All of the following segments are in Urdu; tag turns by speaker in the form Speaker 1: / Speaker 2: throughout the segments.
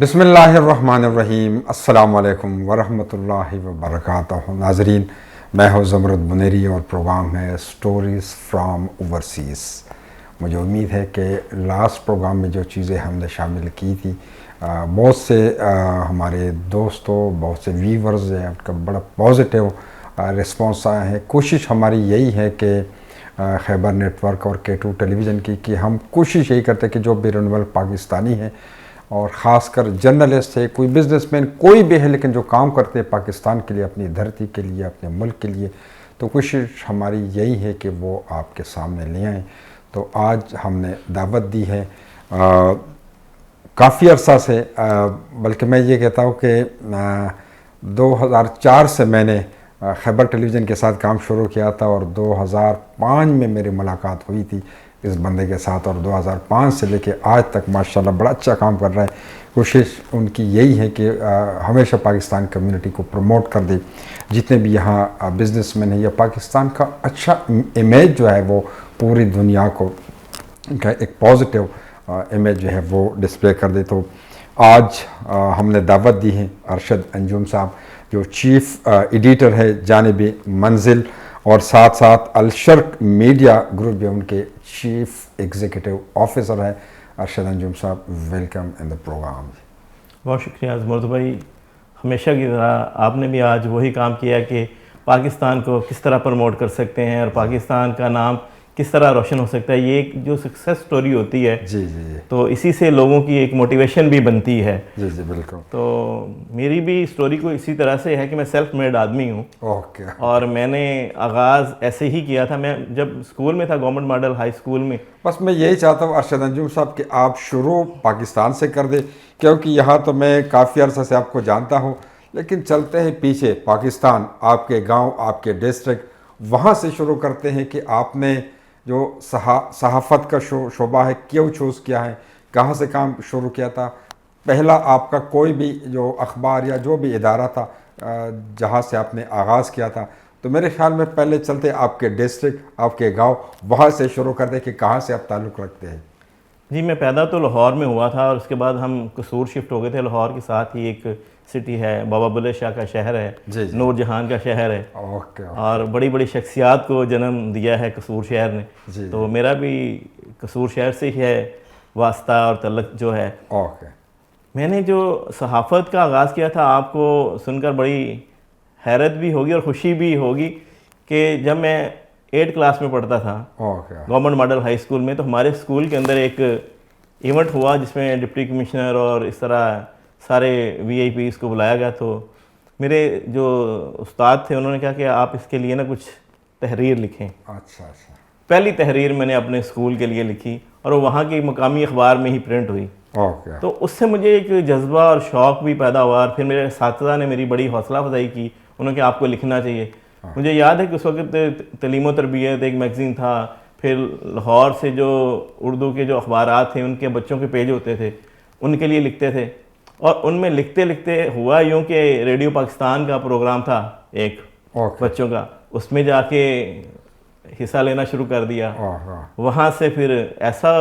Speaker 1: بسم اللہ الرحمن الرحیم۔ السلام علیکم ورحمۃ اللہ وبرکاتہ۔ ناظرین، میں ہوں زمرد منیری اور پروگرام ہے سٹوریز فرام اوورسیز۔ مجھے امید ہے کہ لاسٹ پروگرام میں جو چیزیں ہم نے شامل کی تھی، بہت سے ہمارے دوستوں، بہت سے ویورز ہیں، ان کا بڑا پازیٹیو رسپانس آیا ہے۔ کوشش ہماری یہی ہے کہ خیبر نیٹ ورک اور K2 ٹیلی ویژن کی کہ ہم کوشش یہی کرتے ہیں کہ جو بیرون ملک پاکستانی ہیں اور خاص کر جرنلسٹ ہے، کوئی بزنس مین، کوئی بھی ہے، لیکن جو کام کرتے ہیں پاکستان کے لیے، اپنی دھرتی کے لیے، اپنے ملک کے لیے، تو کوشش ہماری یہی ہے کہ وہ آپ کے سامنے لے آئیں۔ تو آج ہم نے دعوت دی ہے کافی عرصہ سے، بلکہ میں یہ کہتا ہوں کہ 2004 سے میں نے خیبر ٹیلی ویژن کے ساتھ کام شروع کیا تھا اور 2005 میں میری ملاقات ہوئی تھی اس بندے کے ساتھ، اور 2005 سے لے کے آج تک ماشاءاللہ بڑا اچھا کام کر رہا ہے۔ کوشش ان کی یہی ہے کہ ہمیشہ پاکستان کمیونٹی کو پروموٹ کر دے، جتنے بھی یہاں بزنس مین ہیں، یا پاکستان کا اچھا امیج جو ہے وہ پوری دنیا کو کا ایک پازیٹیو امیج جو ہے وہ ڈسپلے کر دے۔ تو آج ہم نے دعوت دی ہے ارشد انجم صاحب، جو چیف ایڈیٹر ہے جانب منزل، اور ساتھ ساتھ الشرق میڈیا گروپ جو ان کے چیف ایگزیکٹو آفیسر ہے۔ ارشد انجم صاحب، ویلکم ان دا پروگرام۔
Speaker 2: بہت شکریہ زمرد بھائی، ہمیشہ کی طرح آپ نے بھی آج وہی کام کیا کہ پاکستان کو کس طرح پروموٹ کر سکتے ہیں اور پاکستان کا نام کس طرح روشن ہو سکتا ہے۔ یہ ایک جو سکسیس سٹوری ہوتی ہے،
Speaker 1: جی جی جی،
Speaker 2: تو اسی سے لوگوں کی ایک موٹیویشن بھی بنتی ہے۔
Speaker 1: جی جی بالکل۔
Speaker 2: تو میری بھی سٹوری کو اسی طرح سے ہے کہ میں سیلف میڈ آدمی ہوں،
Speaker 1: اوکے۔
Speaker 2: اور میں نے آغاز ایسے ہی کیا تھا۔ میں جب اسکول میں تھا، گورنمنٹ ماڈل ہائی اسکول میں،
Speaker 1: بس میں یہی چاہتا ہوں ارشد انجم صاحب کہ آپ شروع پاکستان سے کر دیں، کیونکہ یہاں تو میں کافی عرصہ سے آپ کو جانتا ہوں، لیکن چلتے ہیں پیچھے پاکستان، آپ کے گاؤں، آپ کے ڈسٹرکٹ، وہاں سے شروع کرتے ہیں کہ آپ نے جو صحافت کا شعبہ ہے کیوں چوز کیا ہے، کہاں سے کام شروع کیا تھا، پہلا آپ کا کوئی بھی جو اخبار یا جو بھی ادارہ تھا جہاں سے آپ نے آغاز کیا تھا۔ تو میرے خیال میں پہلے چلتے آپ کے ڈسٹرکٹ، آپ کے گاؤں، وہاں سے شروع کر دیں کہ کہاں سے آپ تعلق رکھتے ہیں۔
Speaker 2: جی میں پیدا تو لاہور میں ہوا تھا، اور اس کے بعد ہم قصور شفٹ ہو گئے تھے۔ لاہور کے ساتھ ہی ایک سٹی ہے، بابا بلے شاہ کا شہر ہے،
Speaker 1: جی جی،
Speaker 2: نور جہان کا شہر ہے،
Speaker 1: اوکے،
Speaker 2: اور بڑی بڑی شخصیات کو جنم دیا ہے قصور شہر نے۔
Speaker 1: جی
Speaker 2: تو میرا بھی قصور شہر سے ہی ہے واسطہ اور تعلق جو ہے۔
Speaker 1: اوکے،
Speaker 2: میں نے جو صحافت کا آغاز کیا تھا، آپ کو سن کر بڑی حیرت بھی ہوگی اور خوشی بھی ہوگی کہ جب میں 8 کلاس میں پڑھتا تھا
Speaker 1: okay,
Speaker 2: government model high school میں، تو ہمارے اسکول کے اندر ایک ایونٹ ہوا جس میں ڈپٹی کمشنر اور اس طرح سارے وی آئی پیز کو بلایا گیا۔ تو میرے جو استاد تھے انہوں نے کہا کہ آپ اس کے لیے نا کچھ تحریر لکھیں۔
Speaker 1: اچھا اچھا،
Speaker 2: پہلی تحریر میں نے اپنے اسکول کے لیے لکھی، اور وہ وہاں کی مقامی اخبار میں ہی پرنٹ ہوئی۔
Speaker 1: اوکے،
Speaker 2: تو اس سے مجھے ایک جذبہ اور شوق بھی پیدا ہوا، اور پھر میرے اساتذہ نے میری بڑی حوصلہ افزائی کی، انہوں نے کہا آپ کو لکھنا چاہیے۔ مجھے یاد ہے کہ اس وقت تعلیم و تربیت ایک میگزین تھا، پھر لاہور سے جو اردو کے جو اخبارات تھے ان کے بچوں کے پیج ہوتے تھے، ان کے لیے لکھتے تھے، اور ان میں لکھتے لکھتے ہوا یوں کہ ریڈیو پاکستان کا پروگرام تھا ایک
Speaker 1: اوکے،
Speaker 2: بچوں کا، اس میں جا کے حصہ لینا شروع کر دیا۔
Speaker 1: اوکے،
Speaker 2: وہاں سے پھر ایسا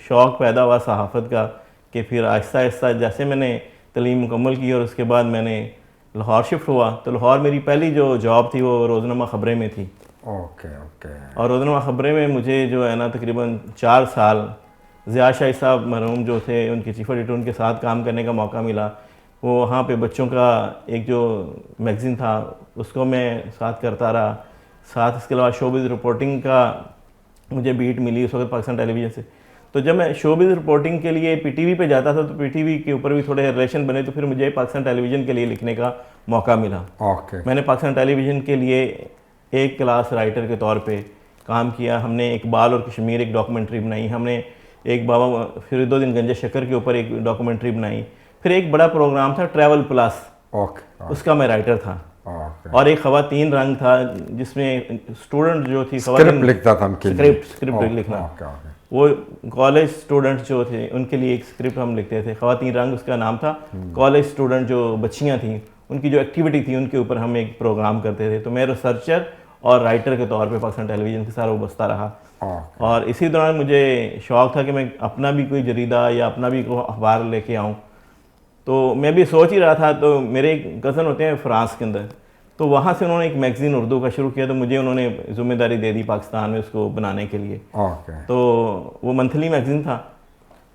Speaker 2: شوق پیدا ہوا صحافت کا کہ پھر آہستہ آہستہ جیسے میں نے تعلیم مکمل کی اور اس کے بعد میں نے لاہور شفٹ ہوا، تو لاہور میری پہلی جو جاب تھی وہ روزنامہ خبریں میں تھی۔
Speaker 1: اوکے، اوکے،
Speaker 2: اور روزنامہ خبریں میں مجھے جو ہے نا تقریباً 4 سال ضیاء شاہی صاحب مرحوم جو تھے، ان کے چیف ایڈیٹر، ان کے ساتھ کام کرنے کا موقع ملا۔ وہ وہاں پہ بچوں کا ایک جو میگزین تھا اس کو میں ساتھ کرتا رہا، ساتھ اس کے علاوہ شوبز رپورٹنگ کا مجھے بیٹ ملی اس وقت پاکستان ٹیلی ویژن سے۔ تو جب میں شوبز رپورٹنگ کے لیے پی ٹی وی پہ جاتا تھا تو پی ٹی وی کے اوپر بھی تھوڑے ریلیشن بنے، تو پھر مجھے پاکستان ٹیلی ویژن کے لیے لکھنے کا موقع ملا۔
Speaker 1: اوکے،
Speaker 2: میں نے پاکستان ٹیلی ویژن کے لیے ایک کلاس رائٹر کے طور پہ کام کیا۔ ہم نے اقبال اور کشمیر ایک ڈاکومنٹری بنائی، ہم نے ایک بابا فریدالدین گنج شکر کے اوپر ایک ڈاکومنٹری بنائی، پھر ایک بڑا پروگرام تھا ٹریول پلس،
Speaker 1: اوکے،
Speaker 2: اس کا میں رائٹر تھا،
Speaker 1: اوکے،
Speaker 2: اور ایک خواتین رنگ تھا جس میں اسٹوڈنٹ جو تھی
Speaker 1: اسکرپٹ لکھتا تھا ہم کے لیے،
Speaker 2: اسکرپٹ لکھنا،
Speaker 1: اوکے، اوکے،
Speaker 2: وہ کالج اسٹوڈنٹ جو تھے ان کے لیے ایک اسکرپٹ ہم لکھتے تھے۔ خواتین رنگ اس کا نام تھا۔ کالج اسٹوڈنٹ جو بچیاں تھیں ان کی جو ایکٹیویٹی تھی ان کے اوپر ہم ایک پروگرام کرتے تھے۔ تو میں ریسرچر اور رائٹر کے طور پہ پاکستان ٹیلی ویژن کے ساتھ وابستہ رہا،
Speaker 1: اوکے،
Speaker 2: اور اسی دوران مجھے شوق تھا کہ میں اپنا بھی کوئی جریدہ یا اپنا بھی کوئی اخبار لے کے آؤں۔ تو میں بھی سوچ ہی رہا تھا. تو میرے ایک کزن ہوتے ہیں فرانس کے اندر, تو وہاں سے انہوں نے ایک میگزین اردو کا شروع کیا, تو مجھے انہوں نے ذمہ داری دے دی پاکستان میں اس کو بنانے کے لیے. تو وہ منتھلی میگزین تھا,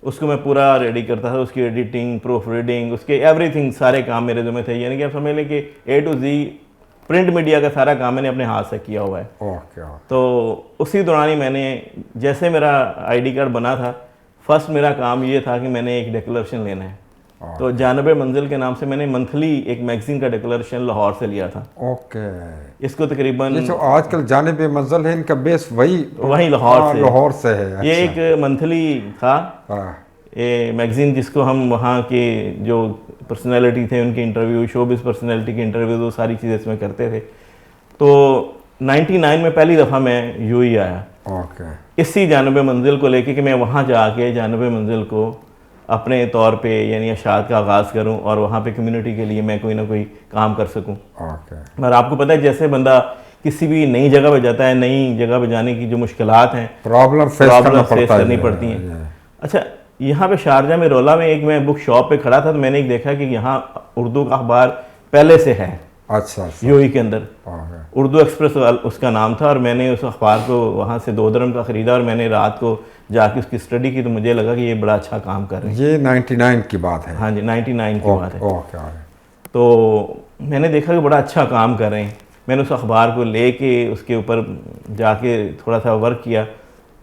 Speaker 2: اس کو میں پورا ریڈی کرتا تھا, اس کی ایڈیٹنگ, پروف ریڈنگ, اس کے ایوری تھنگ, سارے کام میرے ذمہ تھے. یعنی کہ آپ سمجھ لیں کہ اے ٹو زی پرنٹ میڈیا کا سارا کام میں نے اپنے ہاتھ سے کیا ہوا ہے. تو اسی دوران ہی میں نے, جیسے میرا آئی ڈی کارڈ بنا تھا, فرسٹ میرا کام یہ تھا کہ میں نے ایک ڈیکلریشن لینا ہے. تو جانب منزل کے نام سے میں نے منتھلی ایک میگزین کا ڈیکلریشن لاہور سے لیا تھا. اس کو تقریباً
Speaker 1: جو آج کل جانب منزل ہے, ان کا بیس
Speaker 2: وہی لاہور
Speaker 1: سے ہے.
Speaker 2: یہ ایک منتھلی تھا یہ میگزین, جس کو ہم وہاں کے جو پرسنالٹی تھے ان کے انٹرویو, شوبز پرسنالٹی کے انٹرویو, وہ ساری چیزیں اس میں کرتے تھے. تو 99 میں پہلی دفعہ میں یو ہی آیا اسی جانب منزل کو لے کے, کہ میں وہاں جا کے جانب منزل کو اپنے طور پہ یعنی اشاعت کا آغاز کروں, اور وہاں پہ کمیونٹی کے لیے میں کوئی نہ کوئی کام کر سکوں. اور آپ کو پتہ ہے جیسے بندہ کسی بھی نئی جگہ پہ جاتا ہے, نئی جگہ پہ جانے کی جو مشکلات ہیں,
Speaker 1: پرابلم فیس
Speaker 2: کرنی پڑتی ہیں. اچھا, یہاں پہ شارجہ میں رولا میں ایک میں بک شاپ پہ کھڑا تھا, تو میں نے ایک دیکھا کہ یہاں اردو کا اخبار پہلے سے ہے یو ہی کے اندر, اردو ایکسپریس اس کا نام تھا. اور میں نے اس اخبار کو وہاں سے 2 درہم کا خریدا, اور میں نے رات کو جا کے اس کی اسٹڈی کی, تو مجھے لگا کہ یہ بڑا اچھا کام کر رہے ہیں.
Speaker 1: یہ 99 کی بات ہے.
Speaker 2: ہاں جی, 99 کی بات ہے. تو میں نے دیکھا کہ بڑا اچھا کام کر رہے ہیں. میں نے اس اخبار کو لے کے اس کے اوپر جا کے تھوڑا سا ورک کیا.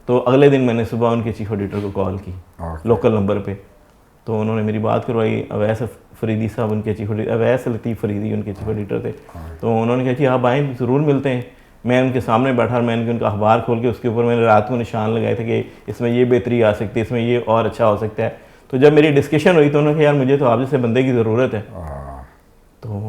Speaker 2: تو اگلے دن میں نے صبح ان کے چیف ایڈیٹر کو کال کی لوکل نمبر پہ. تو انہوں نے میری بات کروائی. اویس فریدی صاحب ان کے چیف ایڈیٹر, اویس لطیف فریدی ان کے چیف ایڈیٹر تھے. تو انہوں نے کہا کہ آپ آئیں, ضرور ملتے ہیں. میں ان کے سامنے بیٹھا, اور میں نے ان کا اخبار کھول کے اس کے اوپر میں نے رات کو نشان لگائے تھے کہ اس میں یہ بہتری آ سکتی ہے, اس میں یہ اور اچھا ہو سکتا ہے. تو جب میری ڈسکشن ہوئی تو انہوں نے کہا یار مجھے تو آپ جیسے بندے کی ضرورت ہے, تو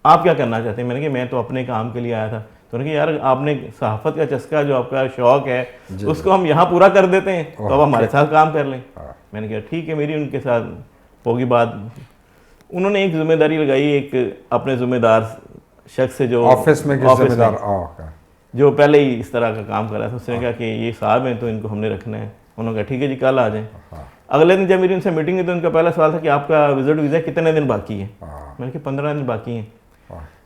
Speaker 2: آپ کیا کرنا چاہتے ہیں؟ میں نے کہا میں تو اپنے کام کے لیے آیا تھا. تو انہوں نے کہا یار آپ نے صحافت کا چسکا, جو آپ کا شوق ہے, اس کو ہم یہاں پورا کر دیتے ہیں, تو اب ہمارے ساتھ کام کر لیں. میں نے کہا ٹھیک ہے, میری ان کے ساتھ ہوگی بات. انہوں نے ایک ذمہ داری لگائی, ایک اپنے ذمہ دار شخص سے جو
Speaker 1: آفس میں
Speaker 2: جو پہلے ہی اس طرح کا کام کر رہا تھا. اس نے کہا کہ یہ صاحب ہیں تو ان کو ہم نے رکھنا ہے. انہوں نے کہا ٹھیک ہے جی, کل آ جائیں. اگلے دن جب میری ان سے میٹنگ ہوئی تو ان کا پہلا سوال تھا کہ آپ کا وزٹ ویزا کتنے دن باقی ہے؟ میں نے کہا 15 دن باقی ہیں.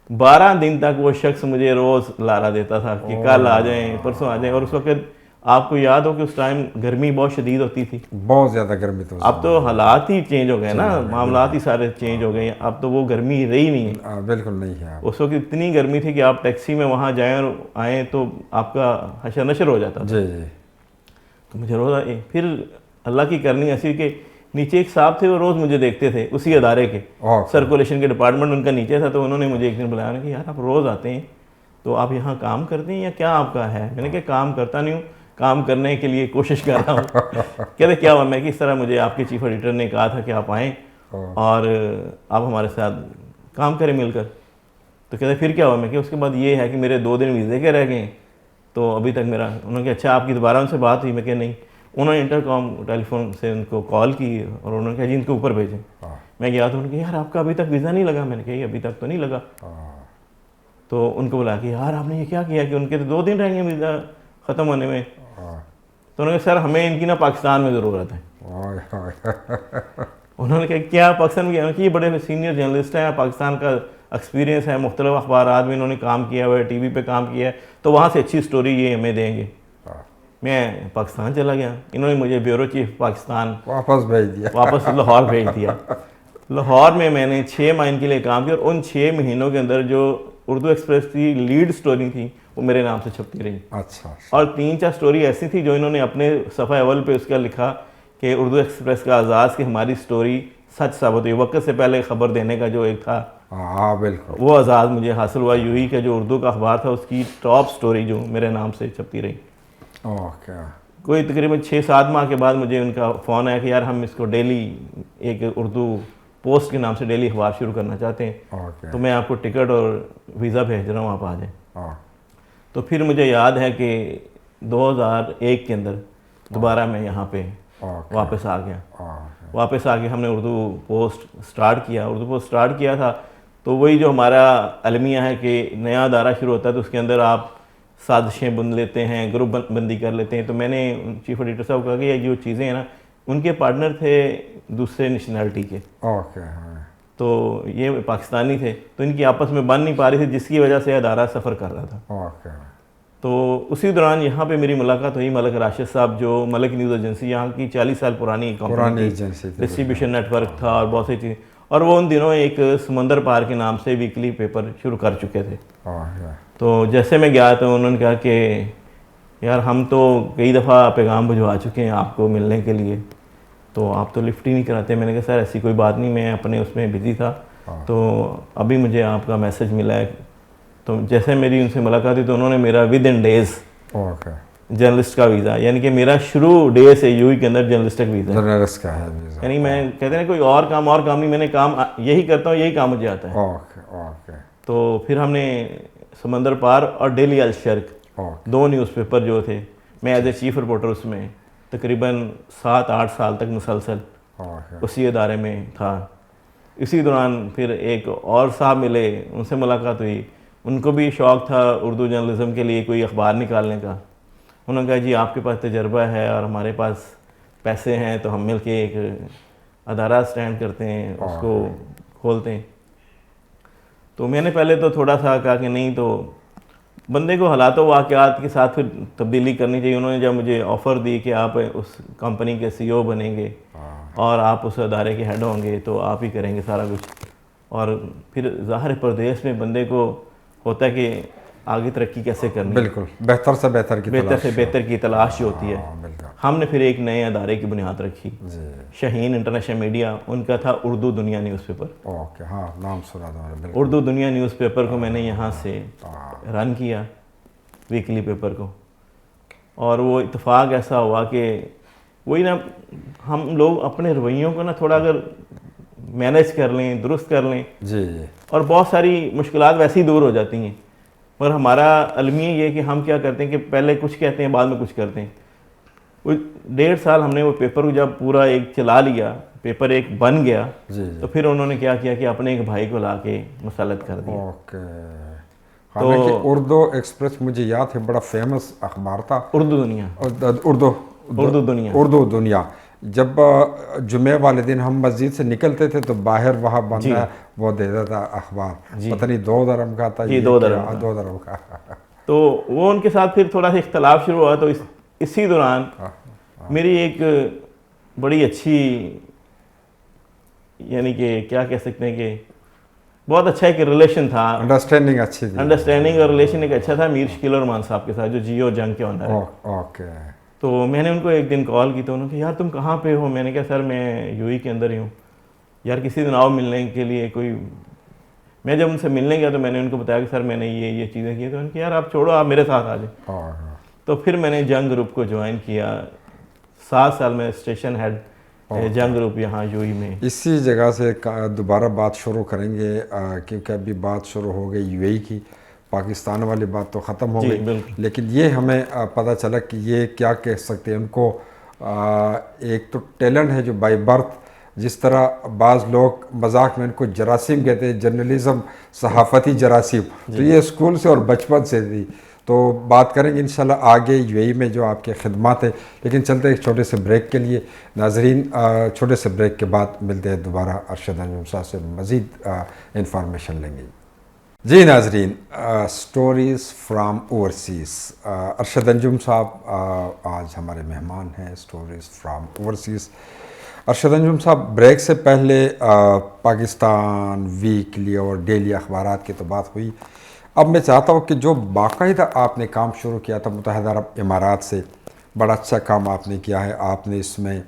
Speaker 2: 12 دن تک وہ شخص مجھے روز لارا دیتا تھا کہ کل آ جائیں, پرسوں آ جائیں. اور اس وقت آپ کو یاد ہو کہ اس ٹائم گرمی بہت شدید ہوتی تھی,
Speaker 1: بہت زیادہ گرمی. تو
Speaker 2: اب تو حالات ہی چینج ہو گئے نا, معاملات ہی سارے چینج ہو گئے ہیں. اب تو وہ گرمی رہی نہیں ہے,
Speaker 1: بالکل نہیں ہے.
Speaker 2: اس وقت اتنی گرمی تھی کہ آپ ٹیکسی میں وہاں جائیں اور آئیں تو آپ کا حشر نشر ہو جاتا تھا. تو مجھے روز پھر اللہ کی کرنی ایسی کہ نیچے ایک صاحب تھے, وہ روز مجھے دیکھتے تھے اسی ادارے کے, سرکولیشن کے ڈپارٹمنٹ ان کا نیچے تھا. تو انہوں نے مجھے ایک دن بلایا کہ یار آپ روز آتے ہیں تو آپ یہاں کام کرتے ہیں یا کیا آپ کا ہے؟ میں نے کہا کام کرتا نہیں ہوں, کام کرنے کے لیے کوشش کر رہا ہوں. کہتے کیا ہوا؟ میں کہ اس طرح مجھے آپ کے چیف ایڈیٹر نے کہا تھا کہ آپ آئیں اور آپ ہمارے ساتھ کام کریں مل کر. تو کہتے پھر کیا ہوا؟ میں کہ اس کے بعد یہ ہے کہ میرے 2 دن ویزے کے رہ گئے ہیں, تو ابھی تک میرا. انہوں نے کہا اچھا آپ کی دوبارہ ان سے بات ہوئی؟ میں کہ نہیں. انہوں نے انٹرکام ٹیلی فون سے ان کو کال کی اور انہوں نے کہا جی ان کے اوپر بھیجیں. میں گیا تو انہوں نے کہا یار آپ کا ابھی تک ویزا نہیں لگا. میں نے کہا ابھی تک تو نہیں لگا. تو ان کو بلا کہ یار آپ نے یہ کیا کیا کہ ان کے تو 2 دن رہیں گے ویزا ختم ہونے میں. تو انہوں نے کہا سر ہمیں ان کی نا پاکستان میں ضرورت ہے. انہوں نے کہا کیا پاکستان میں؟ کہ یہ بڑے سینئر جرنلسٹ ہیں, پاکستان کا ایکسپیرینس ہے, مختلف اخبارات میں انہوں نے کام کیا ہوا ہے, ٹی وی پہ کام کیا ہے, تو وہاں سے اچھی سٹوری یہ ہمیں دیں گے. میں پاکستان چلا گیا. انہوں نے مجھے بیورو چیف پاکستان
Speaker 1: واپس بھیج دیا,
Speaker 2: واپس لاہور بھیج دیا. لاہور میں نے 6 ماہ کے لیے کام کیا, اور ان 6 مہینوں کے اندر جو اردو ایکسپریس کی لیڈ سٹوری تھی وہ میرے نام سے چھپتی رہی.
Speaker 1: اچھا.
Speaker 2: اور 3-4 سٹوری ایسی تھی جو انہوں نے اپنے صفحہ اول پہ اس کا لکھا کہ اردو ایکسپریس کا آغاز کی ہماری سٹوری سچ ثابت ہوئی. وقت سے پہلے خبر دینے کا جو ایک تھا,
Speaker 1: بالکل
Speaker 2: وہ اعزاز مجھے حاصل ہوا. یو ہی کا جو اردو کا اخبار تھا اس کی ٹاپ سٹوری جو میرے نام سے چھپتی رہی. کوئی تقریباً 6-7 ماہ کے بعد مجھے ان کا فون آیا کہ یار ہم اس کو ڈیلی ایک اردو پوسٹ کے نام سے ڈیلی اخبار شروع کرنا چاہتے ہیں, تو میں آپ کو ٹکٹ اور ویزا بھیج رہا ہوں, آپ آ جائیں. تو پھر مجھے یاد ہے کہ 2001 کے اندر دوبارہ میں یہاں پہ واپس آ گیا. واپس آ کے ہم نے اردو پوسٹ سٹارٹ کیا. اردو پوسٹ سٹارٹ کیا تھا تو وہی جو ہمارا المیہ ہے کہ نیا ادارہ شروع ہوتا ہے تو اس کے اندر آپ سازشیں بن لیتے ہیں, گروپ بندی کر لیتے ہیں. تو میں نے چیف ایڈیٹر صاحب کو کہا کہ یہ جو چیزیں ہیں نا ان کے پارٹنر تھے دوسرے نیشنلٹی کے،
Speaker 1: اوکے ہاں
Speaker 2: تو یہ پاکستانی تھے، تو ان کی آپس میں بن نہیں پا رہی تھی، جس کی وجہ سے ادارہ سفر کر رہا تھا۔
Speaker 1: اوکے
Speaker 2: تو اسی دوران یہاں پہ میری ملاقات ہوئی ملک راشد صاحب، جو ملک نیوز ایجنسی یہاں کی 40 سال پرانی
Speaker 1: پرانی
Speaker 2: کمپنی
Speaker 1: ایجنسی تھی،
Speaker 2: ڈسٹریبیوشن نیٹ ورک تھا اور بہت سی چیزیں، اور وہ ان دنوں ایک سمندر پار کے نام سے ویکلی پیپر شروع کر چکے تھے۔
Speaker 1: اوکے
Speaker 2: تو جیسے میں گیا تو انہوں نے کہا کہ یار ہم تو کئی دفعہ پیغام بھجوا چکے ہیں آپ کو ملنے کے لیے، تو آپ تو لفٹ ہی نہیں کراتے۔ میں نے کہا سر ایسی کوئی بات نہیں، میں اپنے اس میں بزی تھا، تو ابھی مجھے آپ کا میسج ملا ہے۔ تو جیسے میری ان سے ملاقات ہوئی تو انہوں نے میرا with in days
Speaker 1: okay
Speaker 2: journalist کا ویزا، یعنی کہ میرا شروع ڈے سے یو کے اندر جرنلسٹ کا ویزا،
Speaker 1: جرنلسٹ کا ہے ویزا،
Speaker 2: یعنی میں کہتے ہیں کوئی اور کام نہیں، میں نے کام یہی کرتا ہوں، یہی کام مجھے آتا ہے۔
Speaker 1: اوکے اوکے
Speaker 2: تو پھر ہم نے سمندر پار اور ڈیلی الشرق
Speaker 1: اوکے
Speaker 2: 2 نیوز پیپر جو تھے، میں ایز اے چیف رپورٹر اس میں تقریباً 7-8 سال تک مسلسل
Speaker 1: اوکے
Speaker 2: اسی ادارے میں تھا۔ اسی دوران پھر ایک اور صاحب ملے، ان سے ملاقات ہوئی، ان کو بھی شوق تھا اردو جرنلزم کے لیے کوئی اخبار نکالنے کا۔ انہوں نے کہا جی آپ کے پاس تجربہ ہے اور ہمارے پاس پیسے ہیں، تو ہم مل کے ایک ادارہ سٹینڈ کرتے ہیں، اس کو کھولتے ہیں۔ تو میں نے پہلے تو تھوڑا سا کہا کہ نہیں، تو بندے کو حالات و واقعات کے ساتھ پھر تبدیلی کرنی چاہیے۔ انہوں نے جب مجھے آفر دی کہ آپ اس کمپنی کے سی او بنیں گے اور آپ اس ادارے کے ہیڈ ہوں گے، تو آپ ہی کریں گے سارا کچھ، اور پھر ظاہر پردیس میں بندے کو ہوتا ہے کہ آگے ترقی کیسے کرنی،
Speaker 1: بالکل بہتر سے بہتر کی
Speaker 2: بہتر سے بہتر کی تلاش جو ہوتی ہے۔
Speaker 1: بالکل
Speaker 2: ہم نے پھر ایک نئے ادارے کی بنیاد رکھی،
Speaker 1: جی
Speaker 2: شاہین انٹرنیشنل میڈیا، ان کا تھا اردو دنیا نیوز پیپر۔
Speaker 1: اوکے ہاں نام سنا تھا میں نے، بالکل
Speaker 2: اردو دنیا نیوز پیپر کو میں نے یہاں سے رن کیا، ویکلی پیپر کو، اور وہ اتفاق ایسا ہوا کہ وہی نا، ہم لوگ اپنے رویوں کو نا تھوڑا اگر مینیج کر لیں، درست کر لیں،
Speaker 1: جی جی
Speaker 2: اور بہت ساری مشکلات ویسے ہی دور ہو جاتی ہیں۔ پر ہمارا المیہ یہ کہ ہم کیا کرتے ہیں کہ پہلے کچھ کہتے ہیں، بعد میں کچھ کرتے ہیں۔ وہ 1.5 سال ہم نے وہ پیپر کو جب پورا ایک چلا لیا، پیپر ایک بن گیا،
Speaker 1: جی
Speaker 2: تو پھر انہوں نے کیا کیا کہ اپنے ایک بھائی کو لا کے مسلط کر دیا۔
Speaker 1: اوکے حالانکہ اردو ایکسپریس مجھے یاد ہے بڑا فیمس اخبار تھا،
Speaker 2: اردو دنیا،
Speaker 1: اردو
Speaker 2: دنیا،
Speaker 1: اردو دنیا۔ جب جمعے والے دن ہم مسجد سے نکلتے تھے تو باہر وہاں بندہ وہ دیتا تھا اخبار، پتہ نہیں 2 درہم کا تھا،
Speaker 2: 2 درہم
Speaker 1: 2 درہم کا۔
Speaker 2: تو وہ ان کے ساتھ پھر تھوڑا سا اختلاف شروع ہوا، تو اسی دوران میری ایک بڑی اچھی، یعنی کہ کیا کہہ سکتے ہیں کہ بہت اچھا ایک ریلیشن تھا،
Speaker 1: انڈرسٹینڈنگ اچھی تھی،
Speaker 2: انڈرسٹینڈنگ اور ریلیشن ایک اچھا تھا میر شکیل الرحمان صاحب کے ساتھ، جو جیو جنگ کے آنر ہے۔
Speaker 1: اوکے
Speaker 2: تو میں نے ان کو ایک دن کال کی، تو انہوں نے کہا یار تم کہاں پہ ہو؟ میں نے کہا سر میں یو کے اندر ہی ہوں، یار کسی دن آؤ ملنے کے لیے کوئی۔ میں جب ان سے ملنے گیا تو میں نے ان کو بتایا کہ سر میں نے یہ چیزیں کی، تو انہوں نے کہا یار آپ چھوڑو، آپ میرے ساتھ آ جائیں۔ تو پھر میں نے جنگ گروپ کو جوائن کیا، 7 سال میں اسٹیشن ہیڈ جنگ گروپ یہاں یو میں۔
Speaker 1: اسی جگہ سے دوبارہ بات شروع کریں گے، کیونکہ ابھی بات شروع ہو گئی یو اے کی، پاکستان والی بات تو ختم ہو گئی، لیکن یہ ہمیں پتہ چلا کہ یہ کیا کہہ سکتے ہیں ان کو، ایک تو ٹیلنٹ ہے جو بائی برتھ، جس طرح بعض لوگ مذاق میں ان کو جراثیم کہتے ہیں، جرنلزم صحافتی جراثیم، تو یہ اسکول سے اور بچپن سے تھی۔ تو بات کریں گے انشاءاللہ آگے یو اے میں جو آپ کے خدمات ہیں، لیکن چلتے ایک چھوٹے سے بریک کے لیے۔ ناظرین چھوٹے سے بریک کے بعد ملتے ہیں دوبارہ، ارشد انجم صاحب سے مزید انفارمیشن لیں گے۔ جی ناظرین، سٹوریز فرام اوورسیز، ارشد انجم صاحب آج ہمارے مہمان ہیں سٹوریز فرام اوورسیز۔ ارشد انجم صاحب، بریک سے پہلے پاکستان ویکلی اور ڈیلی اخبارات کی تو بات ہوئی، اب میں چاہتا ہوں کہ جو باقاعدہ آپ نے کام شروع کیا تھا متحدہ عرب امارات سے، بڑا اچھا کام آپ نے کیا ہے، آپ نے اس میں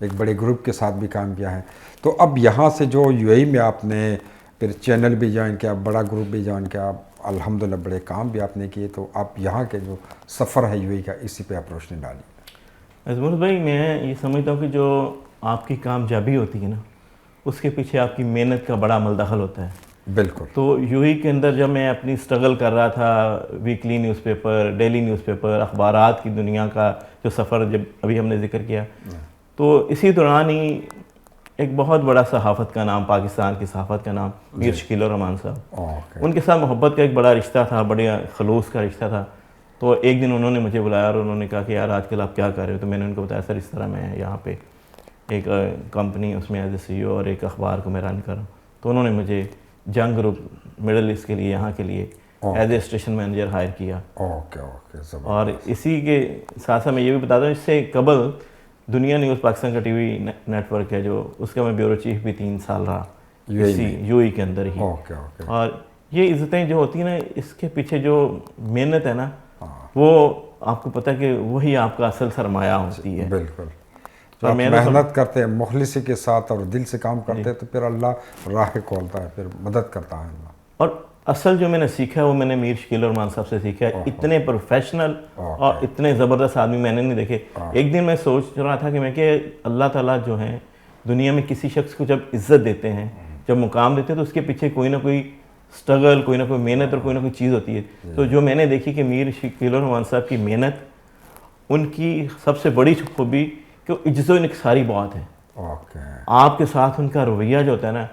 Speaker 1: ایک بڑے گروپ کے ساتھ بھی کام کیا ہے، تو اب یہاں سے جو یو اے میں آپ نے پھر چینل بھی جوائن کیا، بڑا گروپ بھی جوائن کیا، الحمدللہ بڑے کام بھی آپ نے کیے، تو اب یہاں کے جو سفر ہے یو اے کا، اسی پہ آپ روشنی ڈالیے۔
Speaker 2: عظمت بھائی، میں یہ سمجھتا ہوں کہ جو آپ کی کامیابی ہوتی ہے نا، اس کے پیچھے آپ کی محنت کا بڑا عمل دخل ہوتا ہے۔
Speaker 1: بالکل۔
Speaker 2: تو یو اے کے اندر جب میں اپنی سٹرگل کر رہا تھا، weekly news paper, daily news paper, اخبارات کی دنیا کا جو سفر جب ابھی ہم نے ذکر کیا، تو اسی دوران ہی ایک بہت بڑا صحافت کا نام، پاکستان کی صحافت کا نام، میر شکیل الرحمان صاحب، ان کے ساتھ محبت کا ایک بڑا رشتہ تھا، بڑے خلوص کا رشتہ تھا۔ تو ایک دن انہوں نے مجھے بلایا اور انہوں نے کہا کہ یار آج کل آپ کیا کر رہے ہو؟ تو میں نے ان کو بتایا سر اس طرح میں یہاں پہ ایک کمپنی اس میں ایز اے CEO اور ایک اخبار کو میں رن کر رہا ہوں. تو انہوں نے مجھے جنگ گروپ مڈل ایسٹ کے لیے یہاں کے لیے as a station manager hire کیا.
Speaker 1: اوکے
Speaker 2: اور اسی کے ساتھ ساتھ میں یہ بھی بتا دوں اس سے قبل دنیا نیوز پاکستان کا ٹی وی نیٹ ورک ہے جو اس کا میں بیورو چیف بھی 3 سال رہا یو ای کے اندر ہی. اور یہ عزتیں جو ہوتی ہیں نا اس کے پیچھے جو محنت ہے نا وہ آپ کو پتہ ہے کہ وہی آپ کا اصل سرمایہ ہوتی ہے.
Speaker 1: بالکل جب محنت کرتے ہیں مخلصی کے ساتھ اور دل سے کام کرتے ہیں تو پھر اللہ راہ کھولتا ہے, پھر مدد کرتا ہے اللہ.
Speaker 2: اور اصل جو میں نے سیکھا ہے وہ میں نے میر شکیل الرحمان صاحب سے سیکھا ہے. اتنے پروفیشنل اور اتنے زبردست آدمی میں نے نہیں دیکھے. ایک دن میں سوچ رہا تھا کہ اللہ تعالیٰ جو ہیں دنیا میں کسی شخص کو جب عزت دیتے ہیں, جب مقام دیتے ہیں تو اس کے پیچھے کوئی نہ کوئی سٹرگل, کوئی نہ کوئی محنت اور کوئی نہ کوئی چیز ہوتی ہے. تو جو میں نے دیکھی کہ میر شکیل الرحمان صاحب کی محنت, ان کی سب سے بڑی خوبی کہ عجز و انکساری بہت ہے. آپ کے ساتھ ان کا رویہ جو ہوتا ہے نا,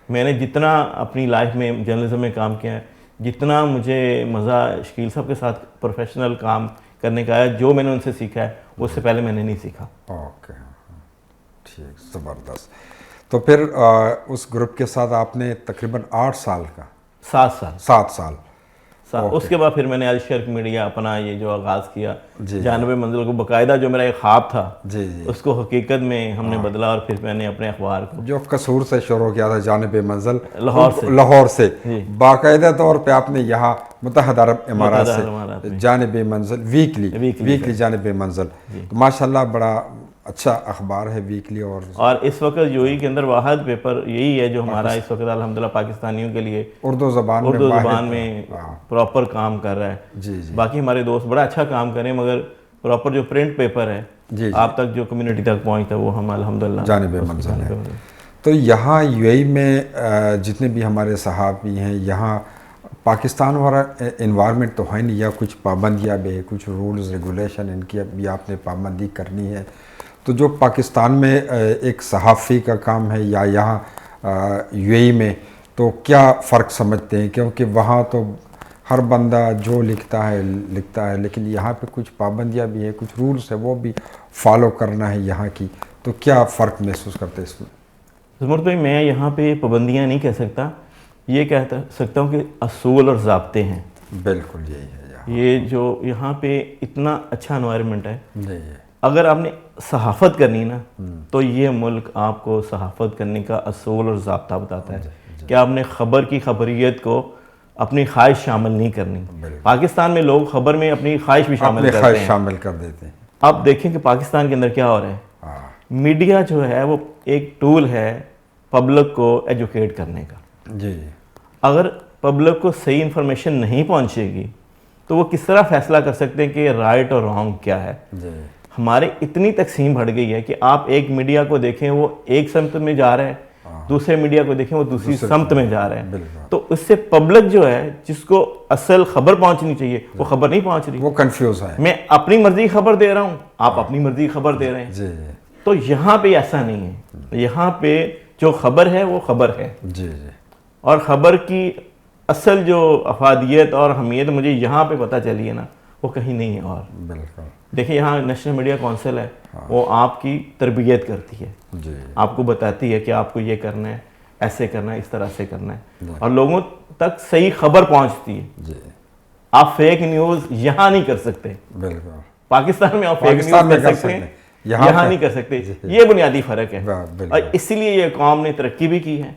Speaker 2: میں نے جتنا اپنی لائف میں جرنلزم میں کام کیا ہے, جتنا مجھے مزہ شکیل صاحب کے ساتھ پروفیشنل کام کرنے کا ہے, جو میں نے ان سے سیکھا ہے اس سے پہلے میں نے نہیں سیکھا.
Speaker 1: اوکے ٹھیک, زبردست. تو پھر اس گروپ کے ساتھ آپ نے تقریباً 8 سال کا 7 سال
Speaker 2: اس کے بعد پھر میں نے الشرق میڈیا اپنا یہ جو آغاز کیا جانب منزل کو, باقاعدہ جو میرا ایک خواب تھا اس کو حقیقت میں ہم نے بدلا. اور پھر میں نے اپنے اخبار کو
Speaker 1: جو قصور سے شروع کیا تھا جانب منزل لاہور سے, باقاعدہ طور پہ آپ نے یہاں متحدہ عرب امارات سے جانب منزل ویکلی جانب منزل, ماشاءاللہ بڑا اچھا اخبار ہے ویکلی. اور
Speaker 2: اس وقت یو ای کے اندر واحد پیپر یہی ہے جو ہمارا اس وقت الحمدللہ پاکستانیوں کے لیے
Speaker 1: اردو زبان
Speaker 2: میں پراپر کام کر رہا ہے. باقی ہمارے دوست بڑا اچھا کام کریں, مگر پراپر جو پرنٹ پیپر ہے آپ تک جو کمیونٹی تک پہنچتا ہے وہ ہم الحمدللہ
Speaker 1: جانب منزل ہے. تو یہاں یو اے میں جتنے بھی ہمارے صحافی ہیں, یہاں پاکستان والا انوائرمنٹ تو ہے نہیں, یا کچھ پابندیاں بھی ہے, کچھ رولز ریگولیشن ان کی بھی آپ نے پابندی کرنی ہے. تو جو پاکستان میں ایک صحافی کا کام ہے یا یہاں یو اے میں, تو کیا فرق سمجھتے ہیں؟ کیونکہ وہاں تو ہر بندہ جو لکھتا ہے, لیکن یہاں پہ کچھ پابندیاں بھی ہیں, کچھ رولز ہیں وہ بھی فالو کرنا ہے یہاں کی. تو کیا فرق محسوس کرتے ہیں اس میں؟
Speaker 2: زمرد بھائی میں یہاں پہ پابندیاں نہیں کہہ سکتا, یہ کہہ سکتا ہوں کہ اصول اور ضابطے ہیں.
Speaker 1: بالکل یہی ہے
Speaker 2: یہ جو یہاں پہ اتنا اچھا انوائرمنٹ ہے. اگر آپ نے صحافت کرنی نا تو یہ ملک آپ کو صحافت کرنے کا اصول اور ضابطہ بتاتا ہے کہ آپ نے خبر کی خبریت کو اپنی خواہش شامل نہیں کرنی. پاکستان میں لوگ خبر میں اپنی خواہش بھی شامل
Speaker 1: کر دیتے ہیں.
Speaker 2: آپ دیکھیں کہ پاکستان کے اندر کیا ہو رہا ہے. میڈیا جو ہے وہ ایک ٹول ہے پبلک کو ایجوکیٹ کرنے کا. اگر پبلک کو صحیح انفارمیشن نہیں پہنچے گی تو وہ کس طرح فیصلہ کر سکتے ہیں کہ رائٹ اور رانگ کیا ہے. ہمارے اتنی تقسیم بڑھ گئی ہے کہ آپ ایک میڈیا کو دیکھیں وہ ایک سمت میں جا رہا ہے, دوسرے میڈیا کو دیکھیں وہ دوسری سمت میں جا رہے ہیں. تو اس سے پبلک جو ہے جس کو اصل خبر پہنچنی چاہیے وہ خبر نہیں پہنچ رہی,
Speaker 1: وہ کنفیوز ہے.
Speaker 2: میں اپنی مرضی خبر دے رہا ہوں, آپ اپنی مرضی خبر دے رہے ہیں. تو یہاں پہ ایسا نہیں ہے. یہاں پہ جو خبر ہے وہ خبر ہے, اور خبر کی اصل جو افادیت اور اہمیت مجھے یہاں پہ پتہ چلی ہے نا وہ کہیں نہیں ہے. اور
Speaker 1: بالکل
Speaker 2: دیکھیں یہاں نیشنل میڈیا کونسل ہے, وہ آپ کی تربیت کرتی ہے, آپ کو بتاتی ہے کہ آپ کو یہ کرنا ہے, ایسے کرنا ہے, اس طرح سے کرنا ہے, اور لوگوں تک صحیح خبر پہنچتی ہے. آپ فیک نیوز یہاں نہیں کر سکتے.
Speaker 1: بالکل
Speaker 2: پاکستان میں آپ فیک نیوز کر سکتے ہیں, یہاں نہیں کر سکتے. یہ بنیادی فرق ہے, اور اسی لیے یہ قوم نے ترقی بھی کی ہے.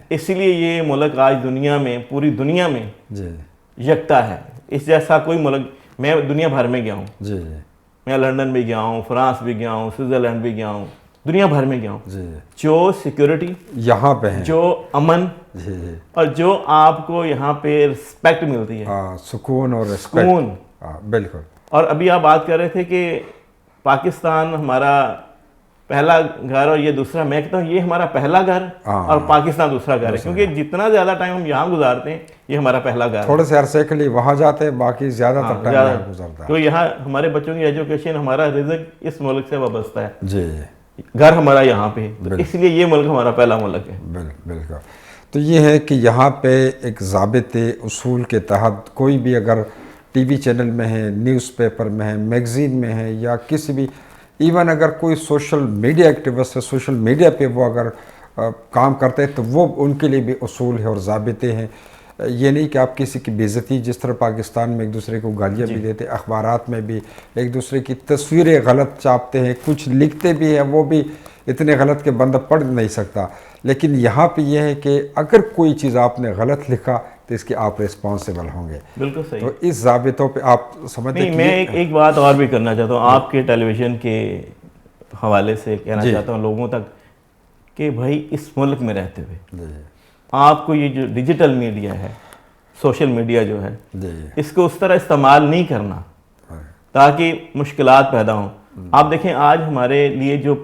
Speaker 2: اسی لیے یہ ملک آج دنیا میں, پوری دنیا میں یکتا ہے. اس جیسا کوئی ملک, میں دنیا بھر میں گیا ہوں, میں لندن بھی گیا ہوں, فرانس بھی گیا ہوں, سوئٹزرلینڈ بھی گیا ہوں, دنیا بھر میں گیا ہوں. جو سیکیورٹی
Speaker 1: یہاں پہ ہے,
Speaker 2: جو امن, اور جو آپ کو یہاں پہ رسپیکٹ ملتی ہے,
Speaker 1: سکون اور
Speaker 2: سکون.
Speaker 1: بالکل.
Speaker 2: اور ابھی آپ بات کر رہے تھے کہ پاکستان ہمارا پہلا گھر اور یہ دوسرا, میں کہتا ہوں یہ ہمارا پہلا گھر اور پاکستان دوسرا گھر ہے, کیونکہ جتنا زیادہ ٹائم ہم یہاں گزارتے ہیں یہ ہمارا پہلا گھر ہے.
Speaker 1: تھوڑے سے عرصے کے لیے وہاں جاتے ہیں, باقی زیادہ تر ٹائم یہاں گزرتا ہے.
Speaker 2: تو یہاں ہمارے بچوں کی ایجوکیشن, ہمارا رزق اس ملک سے وابستہ ہے. گھر ہمارا یہاں پہ, اس لیے یہ ملک ہمارا پہلا ملک ہے.
Speaker 1: بالکل. تو یہ ہے کہ یہاں پہ ایک ضابطے اصول کے تحت کوئی بھی اگر ٹی وی چینل میں ہے, نیوز پیپر میں ہے, میگزین میں ہے, یا کسی بھی ایون اگر کوئی سوشل میڈیا ایکٹیوسٹ ہے، سوشل میڈیا پہ وہ اگر کام کرتے ہیں تو وہ ان کے لیے بھی اصول ہے اور ضابطے ہیں. یہ نہیں کہ آپ کسی کی بے عزتی، جس طرح پاکستان میں ایک دوسرے کو گالیاں بھی دیتے، اخبارات میں بھی ایک دوسرے کی تصویریں غلط چھاپتے ہیں، کچھ لکھتے بھی ہیں وہ بھی اتنے غلط کہ بندہ پڑھ نہیں سکتا. لیکن یہاں پہ یہ ہے کہ اگر کوئی چیز آپ نے غلط لکھا تو اس کے آپ ریسپانسیبل ہوں گے.
Speaker 2: بالکل صحیح.
Speaker 1: تو اس ضابطوں پہ آپ سمجھتے ہیں.
Speaker 2: میں ایک بات اور بھی کرنا چاہتا ہوں آپ کے ٹیلی ویژن کے حوالے سے کہنا چاہتا ہوں لوگوں تک کہ بھائی اس ملک میں رہتے ہوئے آپ کو یہ جو ڈیجیٹل میڈیا ہے، سوشل میڈیا جو ہے، اس کو اس طرح استعمال نہیں کرنا تاکہ مشکلات پیدا ہوں. آپ دیکھیں آج ہمارے لیے جو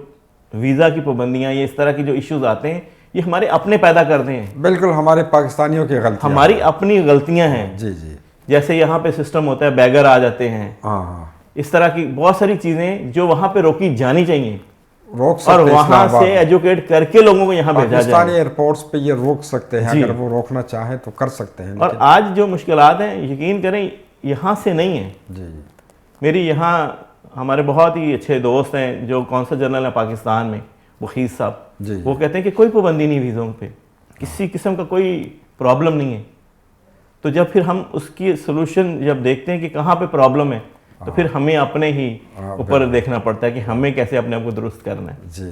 Speaker 2: ویزا کی پابندیاں یا اس طرح کی جو ایشوز آتے ہیں یہ ہمارے اپنے پیدا کرتے ہیں.
Speaker 1: بالکل ہمارے پاکستانیوں کی غلطی،
Speaker 2: ہماری اپنی غلطیاں ہیں. جیسے یہاں پہ سسٹم ہوتا ہے بیگر آ جاتے ہیں، اس طرح کی بہت ساری چیزیں جو وہاں پہ روکی جانی چاہیے اور وہاں سے ایجوکیٹ کر کے لوگوں کو یہاں بھیجا جائے.
Speaker 1: پاکستانی ایئرپورٹس پہ یہ روک سکتے ہیں، اگر وہ روکنا چاہیں تو کر سکتے ہیں.
Speaker 2: اور آج جو مشکلات ہیں یقین کریں یہاں سے نہیں ہیں. میری یہاں ہمارے بہت ہی اچھے دوست ہیں جو کونسل جنرل ہیں پاکستان میں، وخیز صاحب، وہ کہتے ہیں کہ کوئی پابندی نہیں ویزوں پہ، کسی قسم کا کوئی پرابلم نہیں ہے. تو جب پھر ہم اس کی سلوشن جب دیکھتے ہیں کہ کہاں پہ پرابلم ہے تو پھر ہمیں اپنے ہی اوپر دیکھنا پڑتا ہے کہ ہمیں کیسے اپنے آپ کو درست کرنا ہے.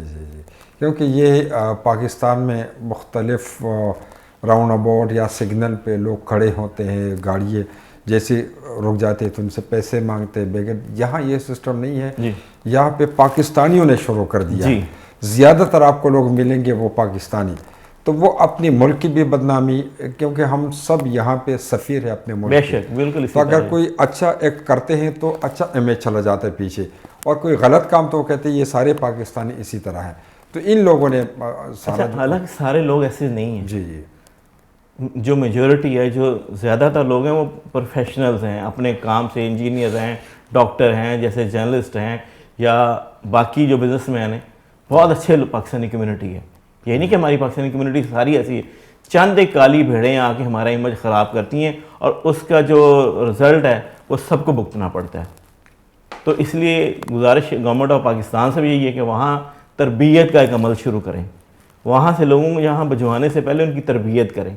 Speaker 1: کیونکہ یہ پاکستان میں مختلف راؤنڈ اباؤٹ یا سگنل پہ لوگ کھڑے ہوتے ہیں، گاڑییں جیسے رک جاتے تو ان سے پیسے مانگتے بغیر. یہاں یہ سسٹم نہیں ہے. یہاں پہ پاکستانیوں نے شروع کر دیا. زیادہ تر آپ کو لوگ ملیں گے وہ پاکستانی، تو وہ اپنی ملک کی بھی بدنامی، کیونکہ ہم سب یہاں پہ سفیر ہیں اپنے ملک کے.
Speaker 2: بالکل.
Speaker 1: تو اگر کوئی اچھا ایکٹ کرتے ہیں تو اچھا امیج چلا جاتا ہے پیچھے، اور کوئی غلط کام تو وہ کہتے ہیں یہ سارے پاکستانی اسی طرح ہیں. تو ان لوگوں نے
Speaker 2: حالانکہ سارے لوگ ایسے نہیں ہیں. جو میجورٹی ہے، جو زیادہ تر لوگ ہیں وہ پروفیشنلز ہیں، اپنے کام سے انجینئر ہیں، ڈاکٹر ہیں، جیسے جرنلسٹ ہیں یا باقی جو بزنس مین ہیں. بہت اچھے پاکستانی کمیونٹی ہے. یہ نہیں کہ ہماری پاکستانی کمیونٹی ساری ایسی ہے. چند ایک کالی بھیڑیں آ کے ہمارا امیج خراب کرتی ہیں اور اس کا جو رزلٹ ہے وہ سب کو بھگتنا پڑتا ہے. تو اس لیے گزارش گورنمنٹ آف پاکستان سے بھی یہی ہے کہ وہاں تربیت کا ایک عمل شروع کریں. وہاں سے لوگوں کو یہاں بھجوانے سے پہلے ان کی تربیت کریں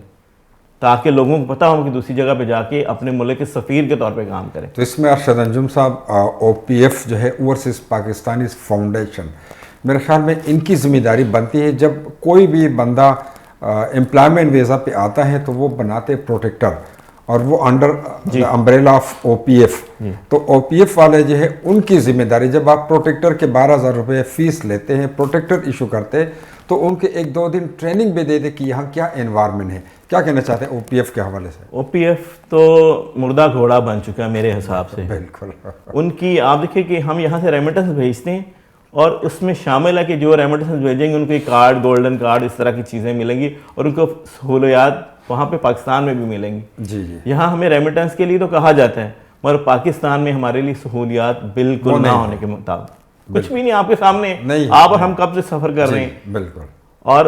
Speaker 2: تاکہ لوگوں کو پتہ ہو کہ دوسری جگہ پہ جا کے اپنے ملک کے سفیر کے طور پہ کام کریں.
Speaker 1: تو اس میں ارشد انجم صاحب OPF جو ہے اوورسیز پاکستانی فاؤنڈیشن، میرے خیال میں ان کی ذمہ داری بنتی ہے جب کوئی بھی بندہ امپلائمنٹ ویزا پہ آتا ہے تو وہ بناتے پروٹیکٹر، اور وہ انڈر امبریلا آف OPF. تو OPF والے جو ہے ان کی ذمہ داری، جب آپ پروٹیکٹر کے 12,000 روپے فیس لیتے ہیں، پروٹیکٹر ایشو کرتے تو ان کے 1-2 دن ٹریننگ بھی دے دے کہ یہاں کیا انوائرمنٹ ہے. کیا کہنا چاہتے ہیں OPF کے حوالے سے؟
Speaker 2: OPF تو مردہ گھوڑا بن چکا ہے میرے حساب سے.
Speaker 1: بالکل. ان
Speaker 2: کی آپ دیکھیں کہ ہم یہاں سے ریمیٹنس بھیجتے ہیں اور اس میں شامل ہے کہ جو ریمیٹنس بھیجیں گے ان کو کارڈ، گولڈن کارڈ، اس طرح کی چیزیں ملیں گی اور ان کو سہولیات وہاں پہ پاکستان میں بھی ملیں گی. یہاں ہمیں ریمیٹنس کے لیے تو کہا جاتا ہے مگر پاکستان میں ہمارے لیے سہولیات بالکل نہ ہونے کے مطابق کچھ بھی نہیں آپ کے سامنے. آپ اور ہم کب سے سفر کر رہے ہیں.
Speaker 1: بالکل.
Speaker 2: اور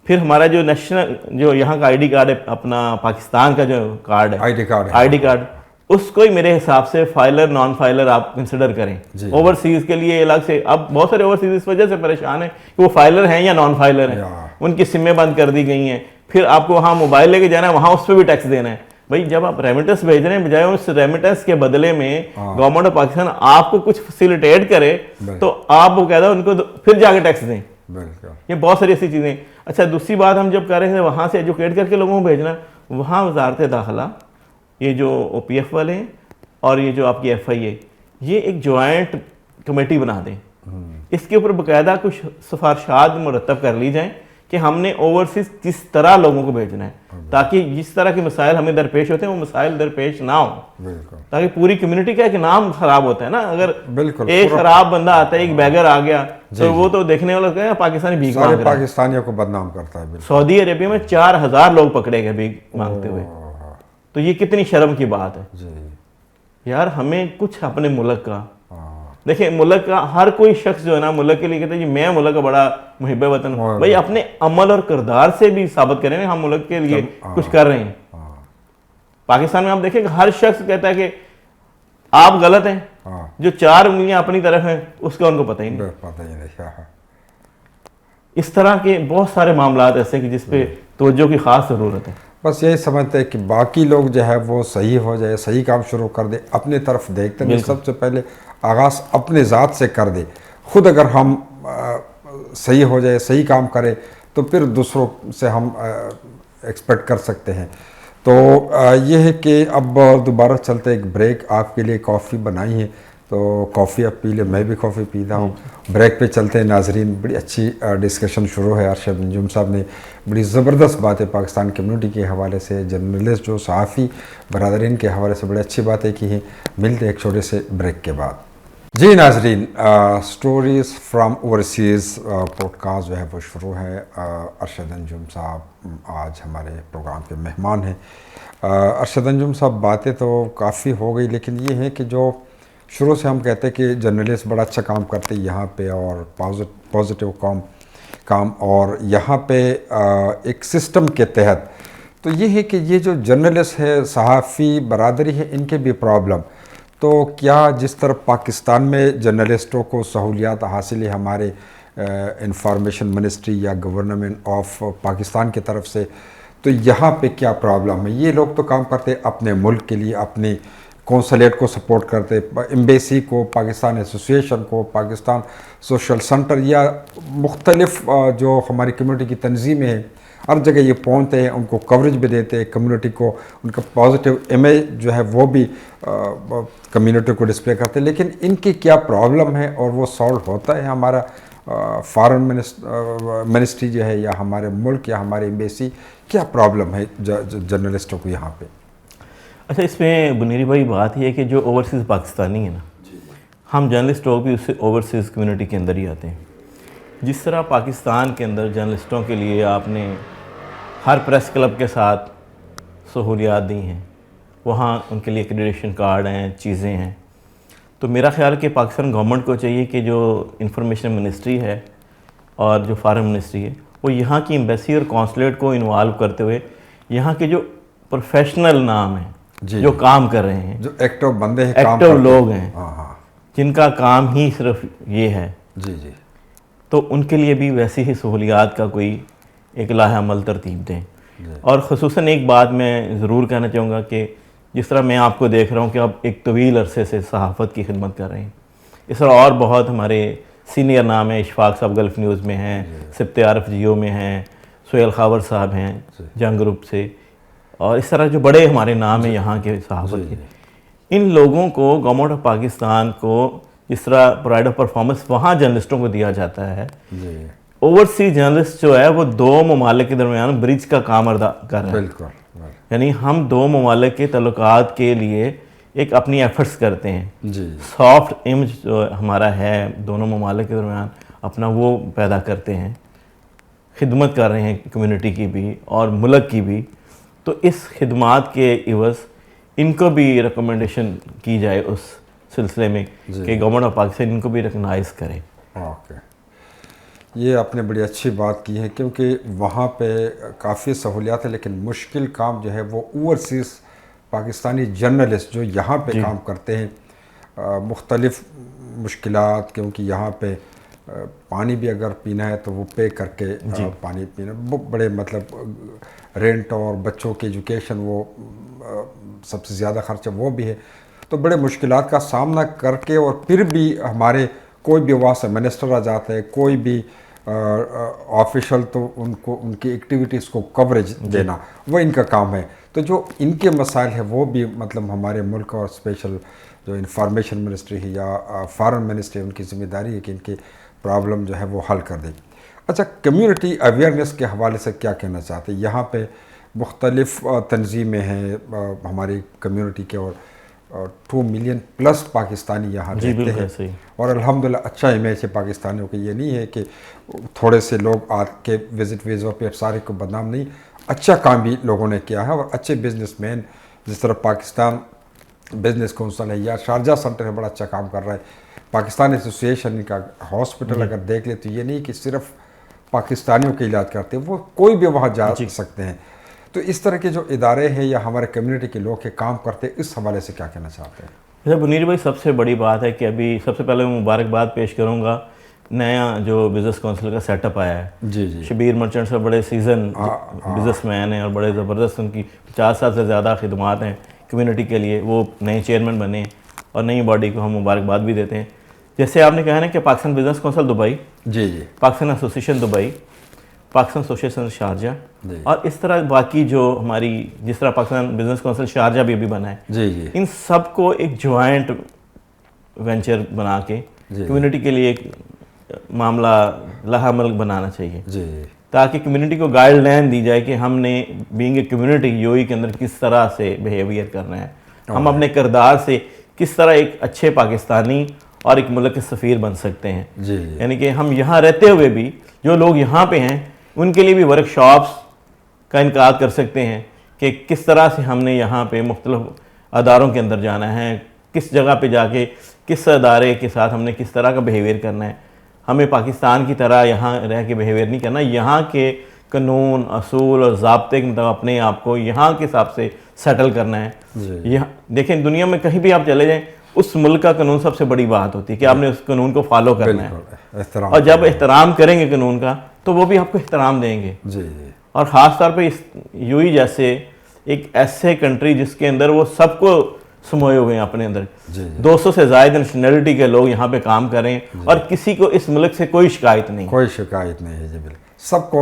Speaker 2: پھر ہمارا جو نیشنل جو یہاں کا ID کارڈ ہے، اپنا پاکستان کا جو کارڈ ہے، ID کارڈ، اس کو ہی میرے حساب سے فائلر نان فائلر آپ کنسیڈر کریں. اوورسیز کے لیے الگ سے اب بہت سارے اوورسیز اس وجہ سے پریشان ہیں کہ وہ فائلر ہیں یا نان فائلر ہیں، ان کی سمیں بند کر دی گئی ہیں. پھر آپ کو وہاں موبائل لے کے جانا ہے، وہاں اس پہ بھی ٹیکس دینا ہے. بھائی جب آپ ریمیٹنس بھیج رہے ہیں بجائے اس ریمیٹنس کے بدلے میں گورنمنٹ آف پاکستان آپ کو کچھ فیسیلیٹیٹ کرے تو آپ وہ کہتا ہے ان کو پھر جا کے ٹیکس دیں. یہ بہت ساری ایسی چیزیں. اچھا دوسری بات ہم جب کر رہے تھے وہاں سے ایجوکیٹ کر کے لوگوں کو بھیجنا، وہاں وزارت داخلہ، یہ جو OPF والے ہیں اور یہ جو آپ کی FIA، یہ ایک جوائنٹ کمیٹی بنا دیں. اس کے اوپر باقاعدہ کچھ سفارشات مرتب کر لی جائیں کہ ہم نے اوورسیز کس طرح لوگوں کو بھیجنا ہے تاکہ جس طرح کے مسائل ہمیں درپیش ہوتے ہیں وہ مسائل درپیش نہ ہوں. تاکہ پوری کمیونٹی کا ایک نام خراب ہوتا ہے نا. اگر ایک خراب بندہ آتا ہے، ایک بیگر آ گیا تو وہ تو دیکھنے والا کہے پاکستانی بھیک مانگ رہا ہے،
Speaker 1: پاکستانیوں کو بدنام کرتا ہے.
Speaker 2: سعودی عربیہ میں 4,000 لوگ پکڑے گئے بھیک مانگتے ہوئے. تو یہ کتنی شرم کی بات ہے یار. ہمیں کچھ اپنے ملک کا دیکھیں، ملک کا ہر کوئی شخص جو ہے نا ملک کے لیے کہتا ہے جی میں ملک کا بڑا محب وطن ہوں. بھائی اپنے عمل اور کردار سے بھی ثابت کریں ہم ملک کے لیے کچھ کر رہے ہیں. پاکستان میں آپ دیکھیں کہ ہر شخص کہتا ہے کہ آپ غلط ہیں
Speaker 1: ہاں
Speaker 2: جو 4 انگلیاں اپنی طرف ہیں اس کا ان کو پتہ ہی نہیں.
Speaker 1: پتہ ہی نہیں. ہاں
Speaker 2: اس طرح کے بہت سارے معاملات ایسے کہ جس پہ توجہ کی خاص ضرورت ہے.
Speaker 1: بس یہی سمجھتے ہیں کہ باقی لوگ جو ہے وہ صحیح ہو جائے, صحیح کام شروع کر دے, اپنے طرف دیکھتے ہیں. سب سے پہلے آغاز اپنے ذات سے کر دے. خود اگر ہم صحیح ہو جائے, صحیح کام کرے, تو پھر دوسروں سے ہم ایکسپیکٹ کر سکتے ہیں. تو یہ ہے کہ اب دوبارہ چلتے ایک بریک. آپ کے لیے کافی بنائی ہے تو کافی اب پی لے, میں بھی کافی پیتا ہوں. بریک پہ چلتے ہیں ناظرین. بڑی اچھی ڈسکشن شروع ہے. ارشد انجم صاحب نے بڑی زبردست باتیں پاکستان کمیونٹی کے حوالے سے, جرنلسٹ جو صحافی برادرین کے حوالے سے بڑی اچھی باتیں کی ہیں. ملتے ہیں ایک چھوٹے سے بریک کے بعد. جی ناظرین, stories from overseas podcast جو ہے وہ شروع ہے. ارشد انجم صاحب آج ہمارے پروگرام کے مہمان ہیں. ارشد انجم صاحب باتیں تو کافی ہو گئی, لیکن یہ ہے کہ جو شروع سے ہم کہتے ہیں کہ جرنلسٹ بڑا اچھا کام کرتے ہیں یہاں پہ, اور پازیٹیو کام, اور یہاں پہ ایک سسٹم کے تحت. تو یہ ہے کہ یہ جو جرنلسٹ ہے, صحافی برادری ہے, ان کے بھی پرابلم. تو کیا جس طرح پاکستان میں جرنلسٹوں کو سہولیات حاصل ہے ہمارے انفارمیشن منسٹری یا گورنمنٹ آف پاکستان کی طرف سے, تو یہاں پہ کیا پرابلم ہے؟ یہ لوگ تو کام کرتے اپنے ملک کے لیے, اپنے کونسلیٹ کو سپورٹ کرتے, ایمبیسی کو, پاکستان ایسوسیشن کو, پاکستان سوشل سنٹر, یا مختلف جو ہماری کمیونٹی کی تنظیمیں ہیں, ہر جگہ یہ پہنچتے ہیں, ان کو کوریج بھی دیتے ہیں, کمیونٹی کو ان کا پازیٹیو امیج جو ہے وہ بھی کمیونٹی کو ڈسپلے کرتے ہیں. لیکن ان کی کیا پرابلم ہے اور وہ سالو ہوتا ہے ہمارا فارن منسٹری جو ہے, یا ہمارے ملک, یا ہمارے ایمبیسی, کیا پرابلم ہے جرنلسٹوں کو یہاں پہ؟
Speaker 2: اچھا, اس میں بنیری بھائی بات یہ ہے کہ جو اوورسیز پاکستانی ہیں نا, ہم جرنلسٹ لوگ بھی اس سے اوورسیز کمیونٹی کے اندر ہی آتے ہیں. جس طرح پاکستان کے اندر جرنلسٹوں کے لیے آپ نے ہر پریس کلب کے ساتھ سہولیات دی ہیں, وہاں ان کے لیے ایکریڈیشن کارڈ ہیں, چیزیں ہیں. تو میرا خیال ہے کہ پاکستان گورنمنٹ کو چاہیے کہ جو انفارمیشن منسٹری ہے اور جو فارن منسٹری ہے, وہ یہاں کی ایمبیسی اور کونسلیٹ کو انوالو کرتے ہوئے یہاں کے جو پروفیشنل نام ہیں, جو کام کر رہے ہیں,
Speaker 1: جو ایکٹیو بندے ہیں,
Speaker 2: ایکٹیو لوگ ہیں, جن کا کام ہی صرف یہ ہے, تو ان کے لیے بھی ویسی ہی سہولیات کا کوئی ایک لائحہ عمل ترتیب دیں. اور خصوصاً ایک بات میں ضرور کہنا چاہوں گا کہ جس طرح میں آپ کو دیکھ رہا ہوں کہ آپ ایک طویل عرصے سے صحافت کی خدمت کر رہے ہیں, اس طرح اور بہت ہمارے سینئر نام ہیں. اشفاق صاحب گلف نیوز میں ہیں, سبت عارف جیو میں ہیں, سہیل خاور صاحب ہیں جنگ گروپ سے, اور اس طرح جو بڑے ہمارے نام ہیں یہاں کے صحافت کے. ان لوگوں کو گورنمنٹ آف پاکستان کو جس طرح پرائڈ آف پرفارمنس وہاں جرنلسٹوں کو دیا جاتا ہے, اوورسیز جرنلسٹ جو ہے وہ 2 ممالک کے درمیان برج کا کام ادا کر رہے ہیں. یعنی ہم 2 ممالک کے تعلقات کے لیے ایک اپنی ایفرٹس کرتے ہیں. سافٹ امیج جو ہمارا ہے دونوں ممالک کے درمیان اپنا وہ پیدا کرتے ہیں, خدمت کر رہے ہیں کمیونٹی کی بھی اور ملک کی بھی. تو اس خدمات کے عوض ان کو بھی ریکمنڈیشن کی جائے اس سلسلے میں کہ گورنمنٹ آف پاکستان ان کو بھی ریکگنائز کرے.
Speaker 1: اوکے, یہ آپ نے بڑی اچھی بات کی ہے, کیونکہ وہاں پہ کافی سہولیات ہیں, لیکن مشکل کام جو ہے وہ اوورسیز پاکستانی جرنلسٹ جو یہاں پہ کام کرتے ہیں, مختلف مشکلات, کیونکہ یہاں پہ پانی بھی اگر پینا ہے تو وہ پے کر کے پانی پینا, بڑے مطلب رینٹ اور بچوں کی ایجوکیشن, وہ سب سے زیادہ خرچہ وہ بھی ہے. تو بڑے مشکلات کا سامنا کر کے, اور پھر بھی ہمارے کوئی بھی وہاں سے منسٹر آ جاتا ہے, کوئی بھی آفیشل, تو ان کو ان کی ایکٹیویٹیز کو کوریج دینا وہ ان کا کام ہے. تو جو ان کے مسائل ہیں وہ بھی مطلب ہمارے ملک اور اسپیشل جو انفارمیشن منسٹری ہے یا فارن منسٹری, ان کی ذمہ داری ہے کہ ان کی پرابلم جو ہے وہ حل کر دیں. اچھا, کمیونٹی اویئرنیس کے حوالے سے کیا کہنا چاہتے ہیں؟ یہاں پہ مختلف تنظیمیں ہیں ہماری کمیونٹی کے, اور 2 ملین پلس پاکستانی یہاں رہتے ہیں, اور الحمدللہ اچھا امیج ہے پاکستانیوں کے. یہ نہیں ہے کہ تھوڑے سے لوگ آ کے وزٹ ویزا پہ سارے کو بدنام نہیں, اچھا کام بھی لوگوں نے کیا ہے, اور اچھے بزنس مین جس طرح پاکستان بزنس کونسل ہے یا شارجہ سنٹر ہے, بڑا اچھا کام کر رہا ہے. پاکستان ایسوسیشن کا ہاسپٹل اگر دیکھ لے تو یہ نہیں کہ صرف پاکستانیوں کے علاج کرتے ہیں, وہ کوئی بھی وہاں جا سکتے ہیں. تو اس طرح کے جو ادارے ہیں یا ہمارے کمیونٹی کے لوگ کے کام کرتے ہیں, اس حوالے سے کیا کہنا چاہتے ہیں؟
Speaker 2: جیسے منیر بھائی سب سے بڑی بات ہے کہ ابھی سب سے پہلے میں مبارکباد پیش کروں گا نیا جو بزنس کونسل کا سیٹ اپ آیا ہے.
Speaker 1: جی جی
Speaker 2: شبیر مرچنٹ صاحب بڑے سیزن بزنس مین ہیں اور بڑے زبردست ان کی 50 سال سے زیادہ خدمات ہیں کمیونٹی کے لیے. وہ نئے چیئرمین بنے اور نئی باڈی کو ہم مبارکباد بھی دیتے ہیں. جیسے آپ نے کہا نا کہ پاکستان بزنس کونسل دبئی,
Speaker 1: جی جی
Speaker 2: Pakistan association Dubai, Pakistan association Sharjah,
Speaker 1: جی
Speaker 2: اور اس طرح باقی جو ہماری جس طرح پاکستان بزنس کونسل شارجہ بھی ابھی بنا ہے,
Speaker 1: جی جی
Speaker 2: ان سب کو ایک جوائنٹ وینچر بنا کے کمیونٹی کے لیے ایک معاملہ لائحہ عمل بنانا چاہیے,
Speaker 1: جی
Speaker 2: تاکہ کمیونٹی کو گائیڈ لائن دی جائے کہ ہم نے being a community U E کے اندر کس طرح سے بیہیویئر کرنا ہے, ہم اپنے کردار سے کس طرح ایک اچھے پاکستانی اور ایک ملک کے سفیر بن سکتے ہیں.
Speaker 1: جی
Speaker 2: یعنی کہ ہم یہاں رہتے ہوئے بھی جو لوگ یہاں پہ ہیں ان کے لیے بھی ورک شاپس کا انعقاد کر سکتے ہیں کہ کس طرح سے ہم نے یہاں پہ مختلف اداروں کے اندر جانا ہے, کس جگہ پہ جا کے کس ادارے کے ساتھ ہم نے کس طرح کا بیہیویئر کرنا ہے. ہمیں پاکستان کی طرح یہاں رہ کے بیہیویئر نہیں کرنا, یہاں کے قانون اصول اور ضابطے کے مطابق اپنے آپ کو یہاں کے حساب سے سیٹل کرنا ہے. یہاں دیکھیں دنیا میں کہیں بھی آپ چلے جائیں اس ملک کا قانون سب سے بڑی بات ہوتی ہے کہ آپ نے اس قانون کو فالو کرنا ہے, اور جب احترام کریں گے قانون کا تو وہ بھی آپ کو احترام دیں گے.
Speaker 1: جی جی
Speaker 2: اور خاص طور پہ اس یو ای جیسے ایک ایسے کنٹری جس کے اندر وہ سب کو سموئے ہوئے ہیں اپنے اندر, 200 سے زائد نیشنلٹی کے لوگ یہاں پہ کام کریں اور کسی کو اس ملک سے کوئی شکایت نہیں,
Speaker 1: کوئی شکایت نہیں ہے. جی بالکل سب کو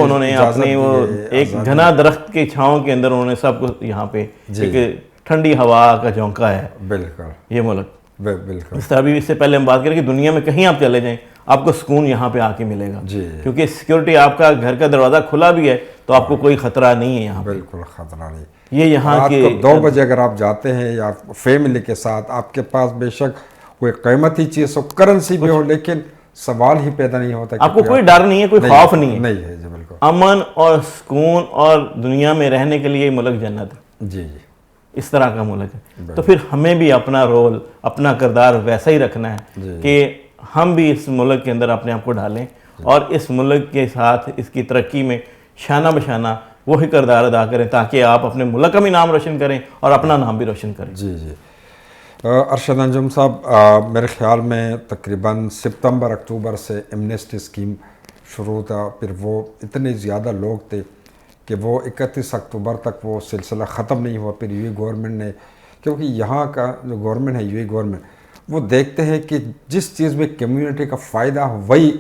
Speaker 1: انہوں نے
Speaker 2: اپنے وہ ایک گھنا درخت کے چھاؤں کے اندر انہوں نے سب کو یہاں پہ ایک ٹھنڈی ہوا کا جھونکا ہے
Speaker 1: بالکل
Speaker 2: یہ ملک.
Speaker 1: بالکل
Speaker 2: اس طرح بھی اس سے پہلے ہم بات کریں کہ دنیا میں کہیں آپ چلے جائیں آپ کو سکون یہاں پہ آ کے ملے گا, کیونکہ سیکورٹی آپ کا گھر کا دروازہ کھلا بھی ہے تو آپ کو کوئی خطرہ نہیں ہے یہاں پہ.
Speaker 1: بالکل خطرہ نہیں.
Speaker 2: یہ یہاں کے
Speaker 1: 2 بجے اگر آپ جاتے ہیں یا فیملی کے ساتھ, آپ کے پاس بے شک کوئی قیمتی چیز ہو, کرنسی بھی ہو, لیکن سوال ہی پیدا نہیں ہوتا,
Speaker 2: آپ کو کوئی ڈر نہیں ہے, کوئی خوف نہیں ہے.
Speaker 1: نہیں ہے جی بالکل.
Speaker 2: امن اور سکون اور دنیا میں رہنے کے لیے یہ ملک جنت ہے.
Speaker 1: جی جی
Speaker 2: اس طرح کا ملک ہے. تو پھر ہمیں بھی اپنا رول اپنا کردار ویسا ہی رکھنا ہے کہ ہم بھی اس ملک کے اندر اپنے آپ کو ڈالیں اور اس ملک کے ساتھ اس کی ترقی میں شانہ بشانہ وہی کردار ادا کریں تاکہ آپ اپنے ملک کا بھی نام روشن کریں اور اپنا نام بھی روشن کریں.
Speaker 1: جی جی ارشد انجم صاحب, میرے خیال میں تقریباً ستمبر اکتوبر سے ایمنسٹی اسکیم شروع تھا, پھر وہ اتنے زیادہ لوگ تھے کہ وہ 31 اکتوبر تک وہ سلسلہ ختم نہیں ہوا. پھر یو اے گورنمنٹ نے, کیونکہ یہاں کا جو گورنمنٹ ہے یو اے گورنمنٹ, وہ دیکھتے ہیں کہ جس چیز میں کمیونٹی کا فائدہ ہو وہی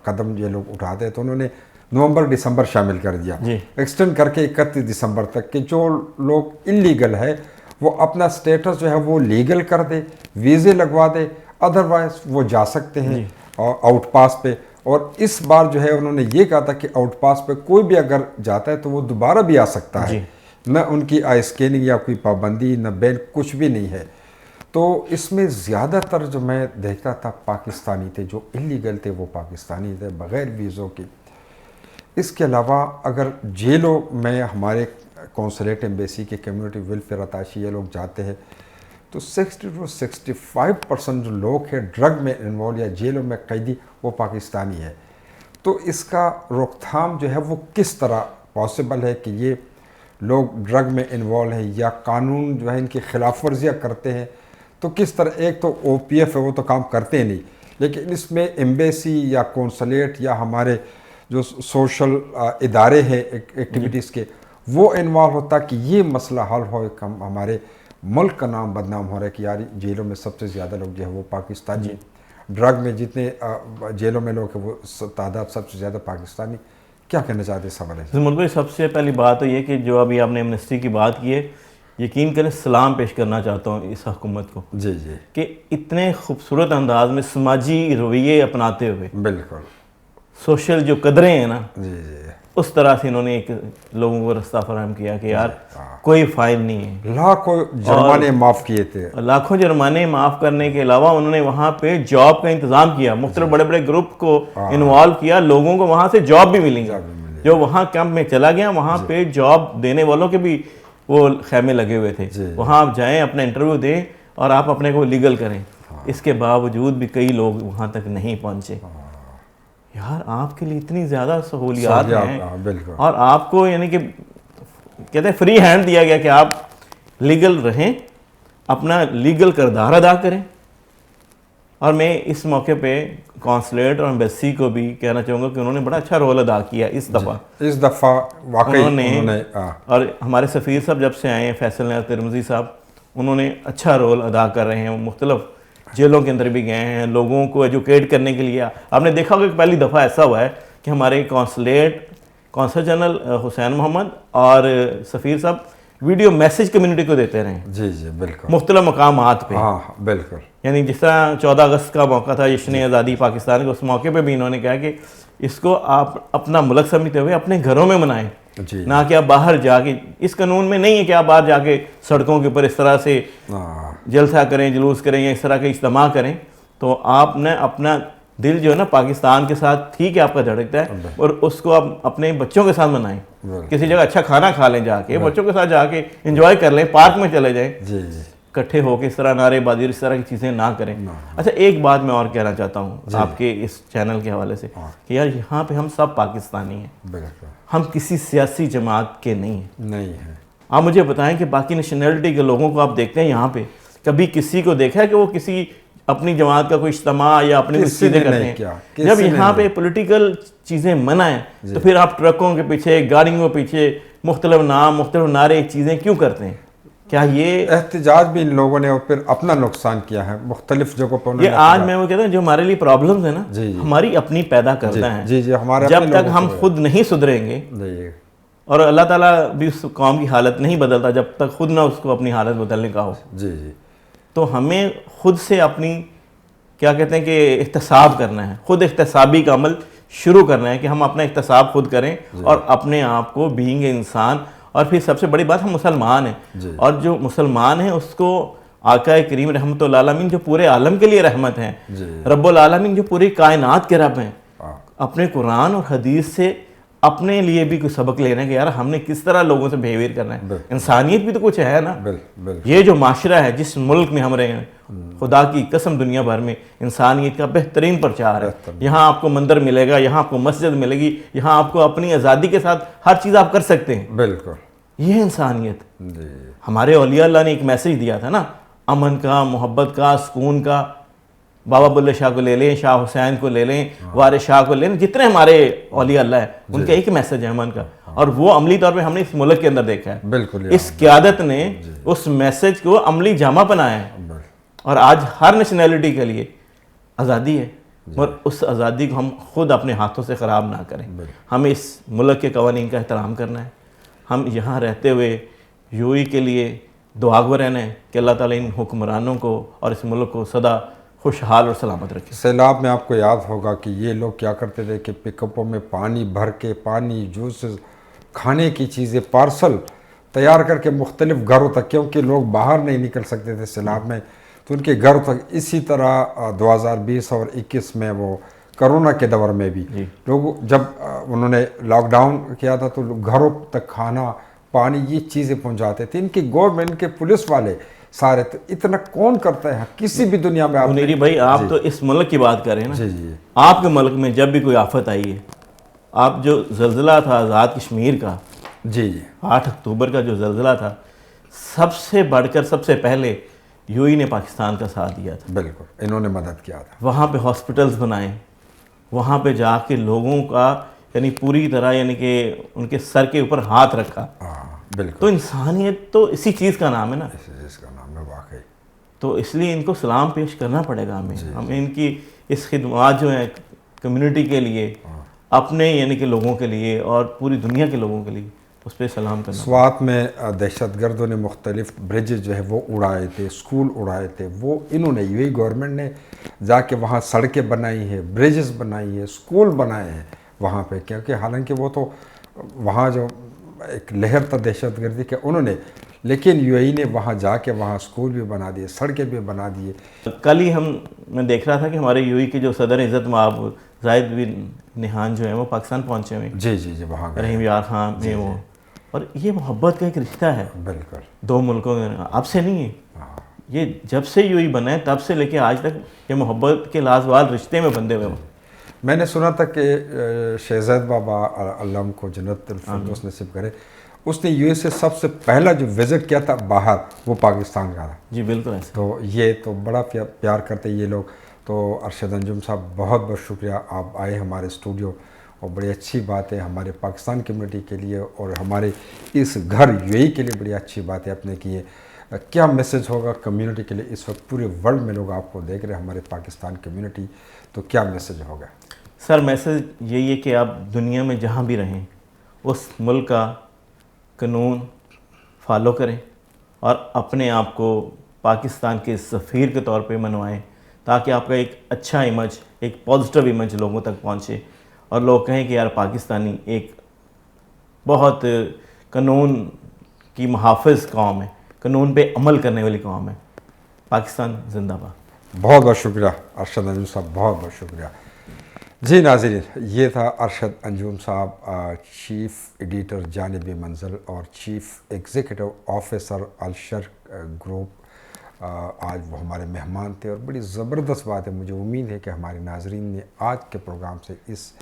Speaker 1: قدم یہ لوگ اٹھاتے ہیں, تو انہوں نے نومبر دسمبر شامل کر دیا, ایکسٹینڈ کر کے 31 دسمبر تک کہ جو لوگ انلیگل ہے وہ اپنا سٹیٹس جو ہے وہ لیگل کر دے, ویزے لگوا دے, ادروائز وہ جا سکتے ہیں آؤٹ پاس پہ. اور اس بار جو ہے انہوں نے یہ کہا تھا کہ آؤٹ پاس پہ کوئی بھی اگر جاتا ہے تو وہ دوبارہ بھی آ سکتا ہے, نہ ان کی آئی اسکیننگ یا کوئی پابندی نہ بین کچھ بھی نہیں ہے. تو اس میں زیادہ تر جو میں دیکھتا تھا پاکستانی تھے, جو انلیگل تھے وہ پاکستانی تھے بغیر ویزوں کے. اس کے علاوہ اگر جیلوں میں ہمارے کونسلیٹ ایمبیسی کے کمیونٹی ویلفیئر اتاشی یہ لوگ جاتے ہیں تو 60 سے 65% جو لوگ ہیں ڈرگ میں انوالو یا جیلوں میں قیدی وہ پاکستانی ہے. تو اس کا روک تھام جو ہے وہ کس طرح پاسبل ہے کہ یہ لوگ ڈرگ میں انوالو ہیں یا قانون جو ہے ان کی خلاف ورزیاں کرتے ہیں, تو کس طرح, ایک تو او پی ایف ہے وہ تو کام کرتے نہیں, لیکن اس میں ایمبیسی یا کونسلیٹ یا ہمارے جو سوشل ادارے ہیں ایکٹیویٹیز کے وہ انوالو ہوتا کہ یہ مسئلہ حل ہو. ہمارے ملک کا نام بدنام ہو رہا ہے کہ یار جیلوں میں سب سے زیادہ لوگ جو ہے وہ پاکستانی, ڈرگ میں جتنے جیلوں میں لوگ ہیں وہ تعداد سب سے زیادہ پاکستانی. کیا کہنا چاہتے ہیں اس حوالے سے؟
Speaker 2: بھائی سب سے پہلی بات تو یہ کہ جو ابھی آپ نے ایمنسٹی کی بات کی ہے, یقین کریں سلام پیش کرنا چاہتا ہوں اس حکومت کو.
Speaker 1: جی جی
Speaker 2: کہ اتنے خوبصورت انداز میں سماجی رویے اپناتے ہوئے,
Speaker 1: بالکل
Speaker 2: سوشل جو قدریں ہیں نا,
Speaker 1: جی جی
Speaker 2: اس طرح سے انہوں نے ایک لوگوں کو رستہ فراہم کیا کہ یار کوئی فائن نہیں ہے.
Speaker 1: لاکھوں جرمانے معاف کیے تھے,
Speaker 2: لاکھوں جرمانے معاف کرنے کے علاوہ انہوں نے وہاں پہ جاب کا انتظام کیا, مختلف بڑے بڑے گروپ کو انوالو کیا, لوگوں کو وہاں سے جاب بھی ملیں گی. جو وہاں کیمپ میں چلا گیا وہاں پہ جاب دینے والوں کے بھی وہ خیمے لگے ہوئے تھے, وہاں آپ جائیں اپنا انٹرویو دیں اور آپ اپنے کو لیگل کریں. اس کے باوجود بھی کئی لوگ وہاں تک نہیں پہنچے. یار آپ کے لیے اتنی زیادہ سہولیات ہیں اور آپ کو یعنی کہ کہتے ہیں فری ہینڈ دیا گیا کہ آپ لیگل رہیں اپنا لیگل کردار ادا کریں. اور میں اس موقع پہ کونسلیٹ اور ایمبیسی کو بھی کہنا چاہوں گا کہ انہوں نے بڑا اچھا رول ادا کیا اس دفعہ
Speaker 1: واقعی
Speaker 2: انہوں نے. اور ہمارے سفیر صاحب جب سے آئے ہیں فیصل نیاز ترمذی صاحب, انہوں نے اچھا رول ادا کر رہے ہیں. مختلف جیلوں کے اندر بھی گئے ہیں, لوگوں کو ایجوکیٹ کرنے کے لیے. آپ نے دیکھا ہوگا کہ پہلی دفعہ ایسا ہوا ہے کہ ہمارے قونصل جنرل حسین محمد اور سفیر صاحب ویڈیو میسیج کمیونٹی کو دیتے رہے.
Speaker 1: جی جی بالکل,
Speaker 2: مختلف مقامات پہ.
Speaker 1: ہاں بالکل.
Speaker 2: یعنی جس طرح 14 اگست کا موقع تھا جشن آزادی پاکستان کے, اس موقع پہ بھی انہوں نے کہا کہ اس کو آپ اپنا ملک سمجھتے ہوئے اپنے گھروں میں منائیں, نہ کہ آپ باہر جا کے. اس قانون میں نہیں ہے کہ آپ باہر جا کے سڑکوں کے اوپر اس طرح سے جلسہ کریں, جلوس کریں یا اس طرح کے اجتماع کریں. تو آپ نے اپنا دل جو ہے نا پاکستان کے ساتھ ٹھیک ہے آپ کا دھڑکتا ہے, اور اس کو آپ اپنے بچوں کے ساتھ منائیں. کسی جگہ اچھا کھانا کھا لیں, جا کے بچوں کے ساتھ جا کے انجوائے کر لیں, پارک میں چلے جائیں. اکٹھے ہو کے اس طرح نعرے بازی اس طرح کی چیزیں نہ کریں. اچھا ایک بات میں اور کہنا چاہتا ہوں آپ کے اس چینل کے حوالے سے کہ یار یہاں پہ ہم سب پاکستانی ہیں, ہم کسی سیاسی جماعت کے نہیں ہیں. آپ مجھے بتائیں کہ باقی نیشنلٹی کے لوگوں کو آپ دیکھتے ہیں یہاں پہ, کبھی کسی کو دیکھا ہے کہ وہ کسی اپنی جماعت کا کوئی اجتماع یا اپنی کچھ چیزیں کرتے ہیں؟ جب یہاں پہ پولیٹیکل چیزیں منع ہیں تو پھر آپ ٹرکوں کے پیچھے, گاڑیوں کے پیچھے مختلف نام, مختلف نعرے چیزیں کیوں کرتے ہیں؟ کیا یہ
Speaker 1: احتجاج بھی ان لوگوں نے پھر اپنا نقصان کیا ہے مختلف جگہوں پہ؟
Speaker 2: یہ آج میں وہ کہتا ہوں جو ہمارے لیے پرابلمز ہیں نا, ہماری اپنی پیدا کرتا ہے. جب تک ہم خود نہیں سدھریں گے, اور اللہ تعالیٰ بھی اس قوم کی حالت نہیں بدلتا جب تک خود نہ اس کو اپنی حالت بدلنے کا ہو. تو ہمیں خود سے اپنی کیا کہتے ہیں کہ احتساب کرنا ہے, خود احتسابی کا عمل شروع کرنا ہے کہ ہم اپنا احتساب خود کریں اور اپنے آپ کو بینگ انسان. اور پھر سب سے بڑی بات, ہم مسلمان ہیں, اور جو مسلمان ہیں اس کو آقا کریم رحمت اللہ عالمین جو پورے عالم کے لیے رحمت ہیں, رب العالمین جو پوری کائنات کے رب ہیں, اپنے قرآن اور حدیث سے اپنے لیے بھی کچھ سبق لینا ہے کہ یار ہم نے کس طرح لوگوں سے بیہیویئر کرنا ہے. انسانیت بھی تو کچھ ہے نا. یہ جو معاشرہ ہے جس ملک میں ہم رہے ہیں, خدا کی قسم دنیا بھر میں انسانیت کا بہترین پرچار ہے. یہاں آپ کو مندر ملے گا, یہاں آپ کو مسجد ملے گی, یہاں آپ کو اپنی آزادی کے ساتھ ہر چیز آپ کر سکتے ہیں.
Speaker 1: بالکل
Speaker 2: یہ انسانیت. ہمارے اولیاء اللہ نے ایک میسیج دیا تھا نا, امن کا, محبت کا, سکون کا. بابا بلے شاہ کو لے لیں, شاہ حسین کو لے لیں, وارث شاہ کو لے لیں, جتنے ہمارے اولیاء اللہ ہیں ان کا ایک میسیج ہے امن کا, اور وہ عملی طور پہ ہم نے اس ملک کے اندر دیکھا ہے.
Speaker 1: بالکل
Speaker 2: اس قیادت نے اس میسیج کو عملی جامہ بنایا ہے, اور آج ہر نیشنلٹی کے لیے آزادی ہے, اور اس آزادی کو ہم خود اپنے ہاتھوں سے خراب نہ کریں. ہمیں اس ملک کے قوانین کا احترام کرنا ہے. ہم یہاں رہتے ہوئے یو ای کے لیے دعا گو رہنا ہے کہ اللہ تعالیٰ ان حکمرانوں کو اور اس ملک کو سدا خوشحال اور سلامت رکھے.
Speaker 1: سیلاب میں آپ کو یاد ہوگا کہ یہ لوگ کیا کرتے تھے کہ پک اپوں میں پانی بھر کے, پانی, جوس, کھانے کی چیزیں پارسل تیار کر کے مختلف گھروں تک, کیونکہ لوگ باہر نہیں نکل سکتے تھے سیلاب میں, تو ان کے گھروں تک. اسی طرح 2020 اور 21 میں وہ کرونا کے دور میں بھی لوگ جب انہوں نے لاک ڈاؤن کیا تھا تو گھروں تک کھانا, پانی, یہ چیزیں پہنچاتے تھے. ان کی گورنمنٹ کے پولیس والے سارے, اتنا کون کرتا ہے کسی بھی دنیا میں.
Speaker 2: منیری بھائی آپ تو اس ملک کی بات کر رہے ہیں نا.
Speaker 1: جی
Speaker 2: آپ کے ملک میں جب بھی کوئی آفت آئی ہے, آپ جو زلزلہ تھا آزاد کشمیر کا, 8 اکتوبر کا جو زلزلہ تھا, سب سے بڑھ کر سب سے پہلے یو ای نے پاکستان کا ساتھ دیا تھا.
Speaker 1: بالکل انہوں نے مدد کیا تھا.
Speaker 2: وہاں پہ ہاسپٹلز بنائے, وہاں پہ جا کے لوگوں کا یعنی پوری طرح یعنی کہ ان کے سر کے اوپر ہاتھ رکھا.
Speaker 1: بالکل.
Speaker 2: تو انسانیت تو اسی چیز کا نام ہے نا.
Speaker 1: اسی چیز کا نام ہے واقعی.
Speaker 2: تو اس لیے ان کو سلام پیش کرنا پڑے گا ہمیں. ہمیں ان کی اس خدمات جو ہیں کمیونٹی کے لیے, اپنے یعنی کہ لوگوں کے لیے اور پوری دنیا کے لوگوں کے لیے, اس پہ سلام کرنا.
Speaker 1: سوات میں دہشت گردوں نے مختلف بریجز جو ہے وہ اڑائے تھے, اسکول اڑائے تھے. وہ انہوں نے یو ای گورنمنٹ نے جا کے وہاں سڑکیں بنائی ہیں, بریجز بنائی ہیں, اسکول بنائے ہیں وہاں پہ, کیونکہ حالانکہ وہ تو وہاں جو ایک لہر تھا دہشت گردی کے انہوں نے, لیکن یو اے ای نے وہاں جا کے وہاں اسکول بھی بنا دیے, سڑکیں بھی بنا دیے.
Speaker 2: کل ہی میں دیکھ رہا تھا کہ ہمارے یو اے کے جو صدر عزت مآب زاہد بن نہان جو ہیں وہ پاکستان پہنچے ہوئے.
Speaker 1: جی وہاں
Speaker 2: رحیم یار خان میں وہ, اور یہ محبت کا ایک رشتہ ہے.
Speaker 1: بالکل.
Speaker 2: دو ملکوں میں اب سے نہیں ہے, یہ جب سے یو اے بنا ہے تب سے لے کے آج تک یہ محبت کے لازوال رشتے میں بندھے ہوئے ہیں.
Speaker 1: میں نے سنا تھا کہ شہزاد بابا اللہ ان کو جنت الفردوس نصیب کرے، اس نے یو ایس اے سب سے پہلا جو وزٹ کیا تھا باہر وہ پاکستان کا تھا.
Speaker 2: جی بالکل ایسا.
Speaker 1: تو یہ تو بڑا پیار کرتے یہ لوگ. تو ارشد انجم صاحب بہت بہت شکریہ، آپ آئے ہمارے اسٹوڈیو، اور بڑی اچھی بات ہے ہمارے پاکستان کمیونٹی کے لیے اور ہمارے اس گھر یو اے کے لیے بڑی اچھی بات ہے آپ نے کی ہے. کیا میسج ہوگا کمیونٹی کے لیے؟ اس وقت پورے ورلڈ میں لوگ آپ کو دیکھ رہے ہیں، ہمارے پاکستان کمیونٹی، تو کیا میسج ہوگا؟
Speaker 2: سر میسج یہی ہے کہ آپ دنیا میں جہاں بھی رہیں اس ملک کا قانون فالو کریں اور اپنے آپ کو پاکستان کے سفیر کے طور پہ منوائیں، تاکہ آپ کا ایک اچھا امیج، ایک پازیٹیو امیج لوگوں تک پہنچے اور لوگ کہیں کہ یار پاکستانی ایک بہت قانون کی محافظ قوم ہے، قانون پہ عمل کرنے والی قوم ہے. پاکستان زندہ باد.
Speaker 1: بہت بہت شکریہ ارشد انجم صاحب، بہت بہت شکریہ. جی ناظرین، یہ تھا ارشد انجم صاحب، چیف ایڈیٹر جانب منزل اور چیف ایگزیکٹو آفیسر الشرق گروپ. آج وہ ہمارے مہمان تھے اور بڑی زبردست بات ہے، مجھے امید ہے کہ ہمارے ناظرین نے آج کے پروگرام سے اس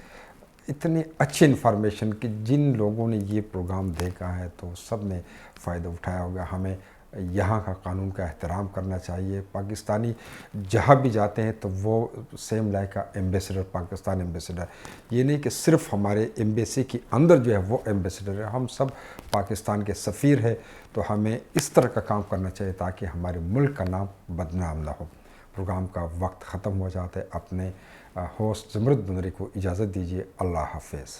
Speaker 1: اتنے اچھے انفارمیشن کہ جن لوگوں نے یہ پروگرام دیکھا ہے تو سب نے فائدہ اٹھایا ہوگا. ہمیں یہاں کا قانون کا احترام کرنا چاہیے. پاکستانی جہاں بھی جاتے ہیں تو وہ سیم لائک کا ایمبیسڈر، پاکستان ایمبیسڈر، یہ نہیں کہ صرف ہمارے ایمبیسی کے اندر جو ہے وہ ایمبیسڈر ہے، ہم سب پاکستان کے سفیر ہیں. تو ہمیں اس طرح کا کام کرنا چاہیے تاکہ ہمارے ملک کا نام بدنام نہ ہو. پروگرام کا وقت ختم ہو جاتا ہے. اپنے ہوسٹ زمرد بنری کو اجازت دیجیے. اللہ حافظ.